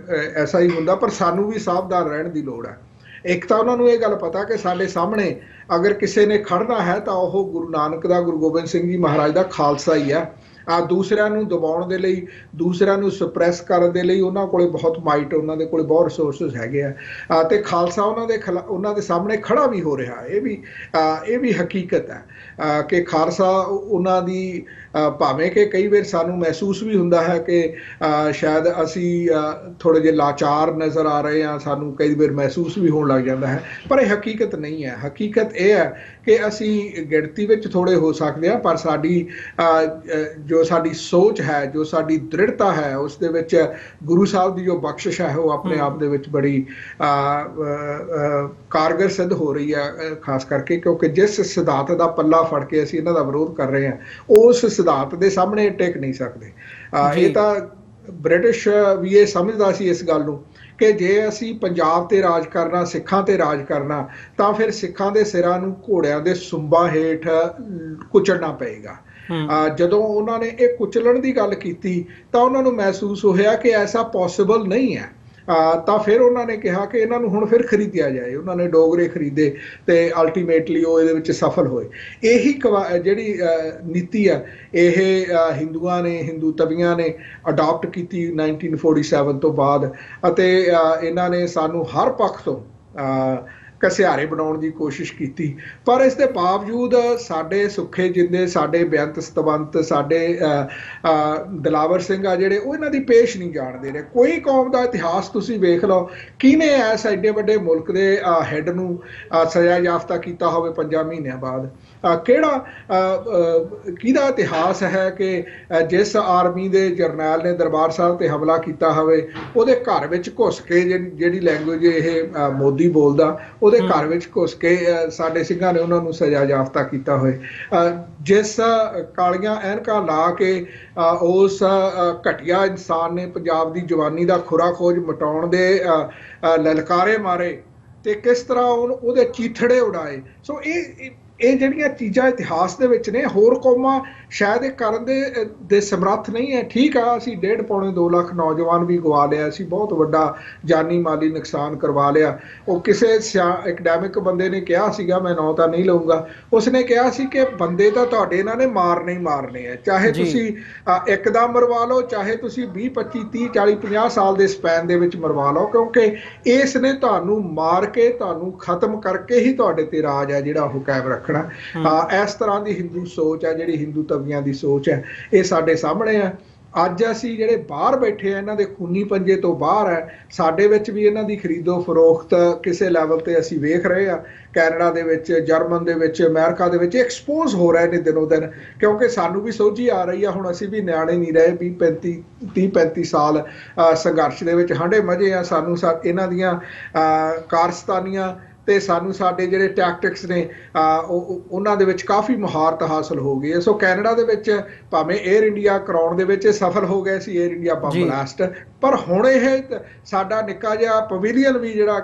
ਐਸਾ ਹੀ ਹੁੰਦਾ, ਪਰ ਸਾਨੂੰ ਵੀ ਸਾਵਧਾਨ ਰਹਿਣ ਦੀ ਲੋੜ ਹੈ। ਇੱਕ ਤਾਂ ਉਹਨਾਂ ਨੂੰ ਇਹ ਗੱਲ ਪਤਾ ਕਿ ਸਾਡੇ ਸਾਹਮਣੇ ਅਗਰ ਕਿਸੇ ਨੇ ਖੜਨਾ ਹੈ ਤਾਂ ਉਹ ਗੁਰੂ ਨਾਨਕ ਦਾ, ਗੁਰੂ ਗੋਬਿੰਦ ਸਿੰਘ ਜੀ ਮਹਾਰਾਜ ਦਾ ਖਾਲਸਾ ਹੀ ਹੈ। ਦੂਸਰਿਆਂ ਨੂੰ ਦਬਾਉਣ ਦੇ ਲਈ, ਦੂਸਰਿਆਂ ਨੂੰ ਸਪਰੈਸ ਕਰਨ ਦੇ ਲਈ ਉਹਨਾਂ ਕੋਲੇ ਬਹੁਤ ਮਾਈਟ, ਉਹਨਾਂ ਦੇ ਕੋਲੇ ਬਹੁਤ ਰਿਸੋਰਸਿਸ ਹੈਗੇ ਆ ਤੇ ਖਾਲਸਾ ਉਹਨਾਂ ਦੇ ਸਾਹਮਣੇ ਖੜਾ ਵੀ ਹੋ ਰਿਹਾ। ਇਹ ਵੀ ਹਕੀਕਤ ਹੈ ਕਿ ਖਾਲਸਾ ਉਹਨਾਂ ਦੀ, ਭਾਵੇਂ ਕਿ ਕਈ ਵਾਰ ਸਾਨੂੰ ਮਹਿਸੂਸ ਵੀ ਹੁੰਦਾ ਹੈ ਕਿ ਸ਼ਾਇਦ ਅਸੀਂ ਥੋੜ੍ਹੇ ਜਿਹੇ ਲਾਚਾਰ ਨਜ਼ਰ ਆ ਰਹੇ ਹਾਂ, ਸਾਨੂੰ ਕਈ ਵਾਰ ਮਹਿਸੂਸ ਵੀ ਹੋਣ ਲੱਗ ਜਾਂਦਾ ਹੈ, ਪਰ ਇਹ ਹਕੀਕਤ ਨਹੀਂ ਹੈ। ਹਕੀਕਤ ਇਹ ਹੈ ਕਿ ਅਸੀਂ ਗਿਣਤੀ ਵਿੱਚ ਥੋੜ੍ਹੇ ਹੋ ਸਕਦੇ ਹਾਂ ਪਰ ਸਾਡੀ ਜੋ ਸਾਡੀ ਸੋਚ ਹੈ, ਜੋ ਸਾਡੀ ਦ੍ਰਿੜਤਾ ਹੈ, ਉਸ ਦੇ ਵਿੱਚ ਗੁਰੂ ਸਾਹਿਬ ਦੀ ਜੋ ਬਖਸ਼ਿਸ਼ ਹੈ ਉਹ ਆਪਣੇ ਆਪ ਦੇ ਵਿੱਚ ਬੜੀ ਕਾਰਗਰ ਸਿੱਧ ਹੋ ਰਹੀ ਹੈ। ਖਾਸ ਕਰਕੇ ਕਿਉਂਕਿ ਜਿਸ ਸਿਧਾਂਤ ਦਾ ਪੱਲਾ ਫੜ ਕੇ ਅਸੀਂ ਇਹਨਾਂ ਦਾ ਵਿਰੋਧ ਕਰ ਰਹੇ ਹਾਂ ਉਸ ਸਿਧਾਂਤ ਦੇ ਸਾਹਮਣੇ ਟਿਕ ਨਹੀਂ ਸਕਦੇ। ਇਹ ਤਾਂ ਬ੍ਰਿਟਿਸ਼ ਵੀ ਇਹ ਸਮਝਦਾ ਸੀ ਇਸ ਗੱਲ ਨੂੰ ਕਿ ਜੇ ਅਸੀਂ ਪੰਜਾਬ ਤੇ ਰਾਜ ਕਰਨਾ, ਸਿੱਖਾਂ ਤੇ ਰਾਜ ਕਰਨਾ ਤਾਂ ਫਿਰ ਸਿੱਖਾਂ ਦੇ ਸਿਰਾਂ ਨੂੰ ਘੋੜਿਆਂ ਦੇ ਸੁੰਬਾਂ ਹੇਠ ਕੁਚਲਣਾ ਪਏਗਾ। ਜਦੋਂ ਉਹਨਾਂ ਨੇ ਇਹ ਕੁਚਲਣ ਦੀ ਗੱਲ ਕੀਤੀ ਤਾਂ ਉਹਨਾਂ ਨੂੰ ਮਹਿਸੂਸ ਹੋਇਆ ਕਿ ਐਸਾ ਪੋਸੀਬਲ ਨਹੀਂ ਹੈ। ਤਾਂ ਫਿਰ ਉਹਨਾਂ ਨੇ ਕਿਹਾ ਕਿ ਇਹਨਾਂ ਨੂੰ ਹੁਣ ਫਿਰ ਖਰੀਦਿਆ ਜਾਏ। ਉਹਨਾਂ ਨੇ ਡੋਗਰੇ ਖਰੀਦੇ ਤੇ ਅਲਟੀਮੇਟਲੀ ਉਹ ਇਹਦੇ ਵਿੱਚ ਸਫਲ ਹੋਏ। ਇਹੀ ਜਿਹੜੀ ਨੀਤੀ ਆ ਇਹ ਹਿੰਦੂਆਂ ਨੇ, ਹਿੰਦੂ ਤਵੀਆਂ ਨੇ ਅਡਾਪਟ ਕੀਤੀ 1947 ਤੋਂ ਬਾਅਦ ਅਤੇ ਇਹਨਾਂ ਨੇ ਸਾਨੂੰ ਹਰ ਪੱਖ ਤੋਂ ਘਸਿਆਰੇ ਬਣਾਉਣ ਦੀ ਕੋਸ਼ਿਸ਼ ਕੀਤੀ। ਪਰ ਇਸ ਦੇ ਬਾਵਜੂਦ ਸਾਡੇ ਸੁੱਖੇ ਜਿੰਦੇ, ਸਾਡੇ ਬੇਅੰਤ ਸਤਵੰਤ, ਸਾਡੇ ਦਿਲਾਵਰ ਸਿੰਘ ਆ ਜਿਹੜੇ, ਉਹ ਇਹਨਾਂ ਦੀ ਪੇਸ਼ ਨਹੀਂ ਜਾਣਦੇ ਨੇ। ਕੋਈ ਕੌਮ ਦਾ ਇਤਿਹਾਸ ਤੁਸੀਂ ਵੇਖ ਲਓ, ਕਿਹਨੇ ਐਸ ਐਡੇ ਵੱਡੇ ਮੁਲਕ ਦੇ ਹੈੱਡ ਨੂੰ ਸਜ਼ਾ ਯਾਫਤਾ ਕੀਤਾ ਹੋਵੇ 5 ਮਹੀਨਿਆਂ ਬਾਅਦ? ਕਿਹਦਾ ਇਤਿਹਾਸ ਹੈ ਕਿ ਜਿਸ ਆਰਮੀ ਦੇ ਜਰਨੈਲ ਨੇ ਦਰਬਾਰ ਸਾਹਿਬ ਤੇ ਹਮਲਾ ਕੀਤਾ ਹੋਵੇ, ਉਹਦੇ ਘਰ ਵਿੱਚ ਘੁਸ ਕੇ ਜਿਹੜੀ ਲੈਂਗੁਏਜ ਇਹ ਮੋਦੀ ਬੋਲਦਾ, ਉਹਦੇ ਘਰ ਵਿੱਚ ਘੁਸ ਕੇ ਸਾਡੇ ਸਿੰਘਾਂ ਨੇ ਉਹਨਾਂ ਨੂੰ ਸਜ਼ਾ ਯਾਫਤਾ ਕੀਤਾ ਹੋਏ। ਜਿਸ ਕਾਲੀਆਂ ਐਨਕਾਂ ਲਾ ਕੇ ਉਸ ਘਟੀਆ ਇਨਸਾਨ ਨੇ ਪੰਜਾਬ ਦੀ ਜਵਾਨੀ ਦਾ ਖੁਰਾ ਖੋਜ ਮਿਟਾਉਣ ਦੇ ਲਲਕਾਰੇ ਮਾਰੇ ਤੇ ਕਿਸ ਤਰ੍ਹਾਂ ਉਹਦੇ ਚੀਥੜੇ ਉਡਾਏ। ਸੋ ਇਹ ਜਿਹੜੀਆਂ ਚੀਜ਼ਾਂ ਇਤਿਹਾਸ ਦੇ ਵਿੱਚ ਨੇ, ਹੋਰ ਕੌਮਾਂ ਸ਼ਾਇਦ ਇਹ ਕਰਨ ਦੇ ਸਮਰੱਥ ਨਹੀਂ ਹੈ। ਠੀਕ ਆ, ਅਸੀਂ 1.5 ਪੌਣੇ 2 ਲੱਖ ਨੌਜਵਾਨ ਵੀ ਗਵਾ ਲਿਆ, ਅਸੀਂ ਬਹੁਤ ਵੱਡਾ ਜਾਨੀ ਮਾਲੀ ਨੁਕਸਾਨ ਕਰਵਾ ਲਿਆ। ਉਹ ਕਿਸੇ ਐਕਡੈਮਿਕ ਬੰਦੇ ਨੇ ਕਿਹਾ ਸੀਗਾ, ਮੈਂ ਨਾਂ ਤਾਂ ਨਹੀਂ ਲਊਂਗਾ, ਉਸਨੇ ਕਿਹਾ ਸੀ ਕਿ ਬੰਦੇ ਤਾਂ ਤੁਹਾਡੇ ਇਹਨਾਂ ਨੇ ਮਾਰਨੇ ਹੀ ਮਾਰਨੇ ਆ, ਚਾਹੇ ਤੁਸੀਂ ਇੱਕਦਮ ਮਰਵਾ ਲਓ, ਚਾਹੇ ਤੁਸੀਂ 20 25 30 40 50 ਸਾਲ ਦੇ ਸਪੈਨ ਦੇ ਵਿੱਚ ਮਰਵਾ ਲਓ, ਕਿਉਂਕਿ ਇਸ ਨੇ ਤੁਹਾਨੂੰ ਮਾਰ ਕੇ, ਤੁਹਾਨੂੰ ਖਤਮ ਕਰਕੇ ਹੀ ਤੁਹਾਡੇ ਤੇ ਰਾਜ ਹੈ ਜਿਹੜਾ ਉਹ ਕਾਇਮ ਰੱਖਣਾ। ਇਸ ਤਰ੍ਹਾਂ ਦੀ ਹਿੰਦੂ ਸੋਚ ਹੈ, ਜਿਹੜੀ ਹਿੰਦੂ ਤਵੀਆਂ ਦੀ ਸੋਚ ਹੈ, ਇਹ ਸਾਡੇ ਸਾਹਮਣੇ ਹੈ। ਅੱਜ ਅਸੀਂ ਜਿਹੜੇ ਬਾਹਰ ਬੈਠੇ ਆ, ਇਹਨਾਂ ਦੇ ਖੂਨੀ ਪੰਜੇ ਤੋਂ ਬਾਹਰ ਹੈ, ਸਾਡੇ ਵਿੱਚ ਵੀ ਇਹਨਾਂ ਦੀ ਖਰੀਦੋ ਫਰੋਖਤ ਕਿਸੇ ਲੈਵਲ ਤੇ ਅਸੀਂ ਵੇਖ ਰਹੇ ਆ। ਕੈਨੇਡਾ ਦੇ ਵਿੱਚ, ਜਰਮਨ ਦੇ ਵਿੱਚ, ਅਮਰੀਕਾ ਦੇ ਵਿੱਚ ਐਕਸਪੋਜ਼ ਹੋ ਰਹੇ ਨੇ ਦਿਨੋਂ ਦਿਨ, ਕਿਉਂਕਿ ਸਾਨੂੰ ਵੀ ਸੋਝੀ ਆ ਰਹੀ ਆ। ਹੁਣ ਅਸੀਂ ਵੀ ਨਿਆਣੇ ਨਹੀਂ ਰਹੇ, 30 35 ਸਾਲ ਸੰਘਰਸ਼ ਦੇ ਵਿੱਚ ਹੰਢੇ ਮਜੇ ਆ। ਸਾਨੂੰ ਇਹਨਾਂ ਦੀਆਂ ਕਾਰਸਤਾਨੀਆਂ ਤੇ ਸਾਨੂੰ ਸਾਡੇ ਜਿਹੜੇ ਟੈਕਟਿਕਸ ਨੇ ਉਹਨਾਂ ਦੇ ਵਿੱਚ ਕਾਫੀ ਮੁਹਾਰਤ ਹਾਸਲ ਹੋ ਗਈ ਹੈ। ਸੋ ਕੈਨੇਡਾ ਦੇ ਵਿੱਚ ਭਾਵੇਂ 에ਅਰ ਇੰਡੀਆ ਕਰਾਉਣ ਦੇ ਵਿੱਚ ਸਫਲ ਹੋ ਗਏ ਸੀ, 에ਅਰ ਇੰਡੀਆ ਬੰਬ ਬਲਾਸਟ, ਪਰ ਹੁਣ ਇਹ ਸਾਡਾ ਨਿੱਕਾ ਜਿਹਾ ਪਵੇਲੀਅਨ ਵੀ ਜਿਹੜਾ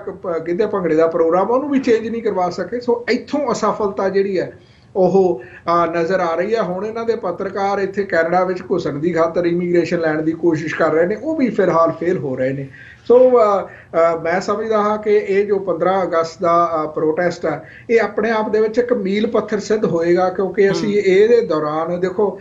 ਗਿੱਧੇ ਭੰਗੜੇ ਦਾ ਪ੍ਰੋਗਰਾਮ, ਉਹਨੂੰ ਵੀ ਚੇਂਜ ਨਹੀਂ ਕਰਵਾ ਸਕੇ। ਸੋ ਇੱਥੋਂ ਅਸਫਲਤਾ ਜਿਹੜੀ ਹੈ ਉਹ ਨਜ਼ਰ ਆ ਰਹੀ ਹੈ। ਹੁਣ ਇਹਨਾਂ ਦੇ ਪੱਤਰਕਾਰ ਇੱਥੇ ਕੈਨੇਡਾ ਵਿੱਚ ਘੁਸਣ ਦੀ ਖਾਤਰ ਇਮੀਗ੍ਰੇਸ਼ਨ ਲੈਣ ਦੀ ਕੋਸ਼ਿਸ਼ ਕਰ ਰਹੇ ਨੇ, ਉਹ ਵੀ ਫਿਲਹਾਲ ਫੇਲ ਹੋ ਰਹੇ ਨੇ। ਸੋ ਮੈਂ ਸਮਝਦਾ ਹਾਂ ਕਿ ਇਹ ਜੋ 15 ਅਗਸਤ ਦਾ ਪ੍ਰੋਟੈਸਟ ਹੈ, ਇਹ ਆਪਣੇ ਆਪ ਦੇ ਵਿੱਚ ਇੱਕ ਮੀਲ ਪੱਥਰ ਸਿੱਧ ਹੋਏਗਾ, ਕਿਉਂਕਿ ਅਸੀਂ ਇਹਦੇ ਦੌਰਾਨ ਦੇਖੋ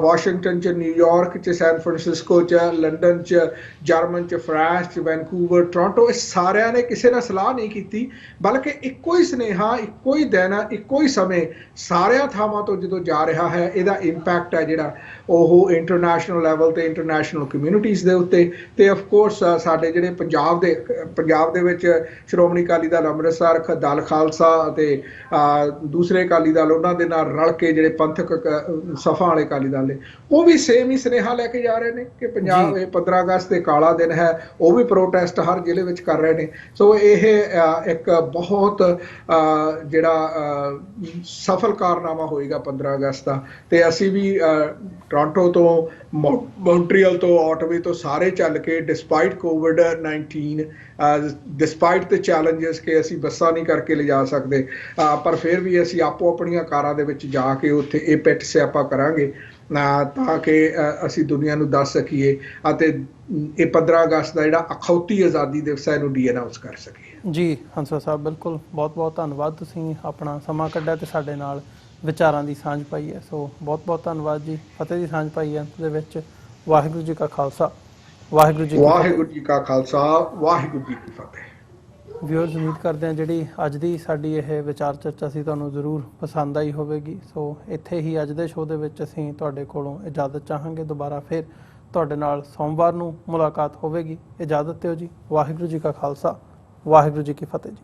ਵਾਸ਼ਿੰਗਟਨ 'ਚ, ਨਿਊਯਾਰਕ 'ਚ, ਸੈਨ ਫਰਾਂਸਿਸਕੋ 'ਚ, ਲੰਡਨ 'ਚ, ਜਰਮਨ 'ਚ, ਫਰਾਂਸ 'ਚ, ਵੈਨਕੂਵਰ, ਟੋਰਾਂਟੋ, ਇਹ ਸਾਰਿਆਂ ਨੇ ਕਿਸੇ ਨਾਲ ਸਲਾਹ ਨਹੀਂ ਕੀਤੀ, ਬਲਕਿ ਇੱਕੋ ਹੀ ਸੁਨੇਹਾ, ਇੱਕੋ ਹੀ ਦਿਨ, ਇੱਕੋ ਹੀ ਸਮੇਂ ਸਾਰਿਆਂ ਥਾਵਾਂ ਤੋਂ ਜਦੋਂ ਜਾ ਰਿਹਾ ਹੈ, ਇਹਦਾ ਇੰਪੈਕਟ ਹੈ ਜਿਹੜਾ ਉਹ ਇੰਟਰਨੈਸ਼ਨਲ ਲੈਵਲ ਤੇ ਇੰਟਰਨੈਸ਼ਨਲ ਕਮਿਊਨਿਟੀਜ਼ ਦੇ ਉੱਤੇ, ਤੇ ਆਫ ਕੋਰਸ ਸਾਡੇ ਜਿਹੜੇ ਪੰਜਾਬ ਦੇ ਵਿੱਚ ਸ਼੍ਰੋਮਣੀ ਅਕਾਲੀ ਦਲ ਅੰਮ੍ਰਿਤਸਰ, ਦਲ ਖਾਲਸਾ ਅਤੇ ਦੂਸਰੇ ਅਕਾਲੀ ਦਲ, ਉਹਨਾਂ ਦੇ ਨਾਲ ਰਲ ਕੇ ਜਿਹੜੇ ਪੰਥਕ ਸਫਾ ਵਾਲੇ ਅਕਾਲੀ ਦਲ ਨੇ, ਉਹ ਵੀ ਸੇਮ ਹੀ ਸੁਨੇਹਾ ਲੈ ਕੇ ਜਾ ਰਹੇ ਨੇ ਕਿ ਪੰਜਾਬ ਇਹ 15 ਅਗਸਤ ਤੇ ਕਾਲਾ ਦਿਨ ਹੈ। ਉਹ ਵੀ ਪ੍ਰੋਟੈਸਟ ਹਰ ਜ਼ਿਲ੍ਹੇ ਵਿੱਚ ਕਰ ਰਹੇ ਨੇ। ਸੋ ਇਹ ਇੱਕ ਬਹੁਤ ਜਿਹੜਾ ਸਫਲ ਕਾਰਨਾਮਾ ਹੋਏਗਾ 15 ਅਗਸਤ ਦਾ। ਤੇ ਅਸੀਂ ਵੀ ਟੋਰਾਂਟੋ ਤੋਂ, ਮੌਂਟਰੀਅਲ ਤੋਂ, ਆਟਵੇ ਤੋਂ ਸਾਰੇ ਚੱਲ ਕੇ, ਡਿਸਪਾਈਟ COVID-19, ਡਿਸਪਾਈਟ ਦੇ ਚੈਲੰਜਸ ਕਿ ਅਸੀਂ ਬੱਸਾਂ ਨਹੀਂ ਕਰਕੇ ਲਿਜਾ ਸਕਦੇ, ਪਰ ਫਿਰ ਵੀ ਅਸੀਂ ਆਪੋ ਆਪਣੀਆਂ ਕਾਰਾਂ ਦੇ ਵਿੱਚ ਜਾ ਕੇ ਉੱਥੇ ਇਹ ਪਿੱਟ ਸਿਆਪਾ ਕਰਾਂਗੇ ਤਾਂ ਕਿ ਅਸੀਂ ਦੁਨੀਆ ਨੂੰ ਦੱਸ ਸਕੀਏ ਅਤੇ ਇਹ 15 ਅਗਸਤ ਦਾ ਜਿਹੜਾ ਅਖੌਤੀ ਆਜ਼ਾਦੀ ਦਿਵਸ ਹੈ, ਇਹਨੂੰ ਡੀ-ਅਨਾਊਂਸ ਕਰ ਸਕੀਏ। ਜੀ ਹੰਸਾ ਸਾਹਿਬ, ਬਿਲਕੁਲ ਬਹੁਤ ਬਹੁਤ ਧੰਨਵਾਦ, ਤੁਸੀਂ ਆਪਣਾ ਸਮਾਂ ਕੱਢਿਆ ਤੇ ਸਾਡੇ ਨਾਲ ਵਿਚਾਰਾਂ ਦੀ ਸਾਂਝ ਪਾਈ ਹੈ। ਸੋ ਬਹੁਤ ਬਹੁਤ ਧੰਨਵਾਦ ਜੀ। ਫਤਿਹ ਦੀ ਸਾਂਝ ਪਾਈ ਹੈ ਅੰਤ ਦੇ ਵਿੱਚ। ਵਾਹਿਗੁਰੂ ਜੀ ਕਾ ਖਾਲਸਾ, ਵਾਹਿਗੁਰੂ ਜੀ ਕਾ ਖਾਲਸਾ, ਵਾਹਿਗੁਰੂ ਜੀ ਕੀ ਫਤਿਹ। ਵਿਊਅਰਸ, ਉਮੀਦ ਕਰਦੇ ਹਾਂ ਜਿਹੜੀ ਅੱਜ ਦੀ ਸਾਡੀ ਇਹ ਵਿਚਾਰ ਚਰਚਾ ਸੀ ਤੁਹਾਨੂੰ ਜ਼ਰੂਰ ਪਸੰਦ ਆਈ ਹੋਵੇਗੀ। ਸੋ ਇੱਥੇ ਹੀ ਅੱਜ ਦੇ ਸ਼ੋਅ ਦੇ ਵਿੱਚ ਅਸੀਂ ਤੁਹਾਡੇ ਕੋਲੋਂ ਇਜਾਜ਼ਤ ਚਾਹਾਂਗੇ। ਦੁਬਾਰਾ ਫਿਰ ਤੁਹਾਡੇ ਨਾਲ ਸੋਮਵਾਰ ਨੂੰ ਮੁਲਾਕਾਤ ਹੋਵੇਗੀ। ਇਜਾਜ਼ਤ ਦਿਓ ਜੀ। ਵਾਹਿਗੁਰੂ ਜੀ ਕਾ ਖਾਲਸਾ, ਵਾਹਿਗੁਰੂ ਜੀ ਕੀ ਫਤਿਹ ਜੀ।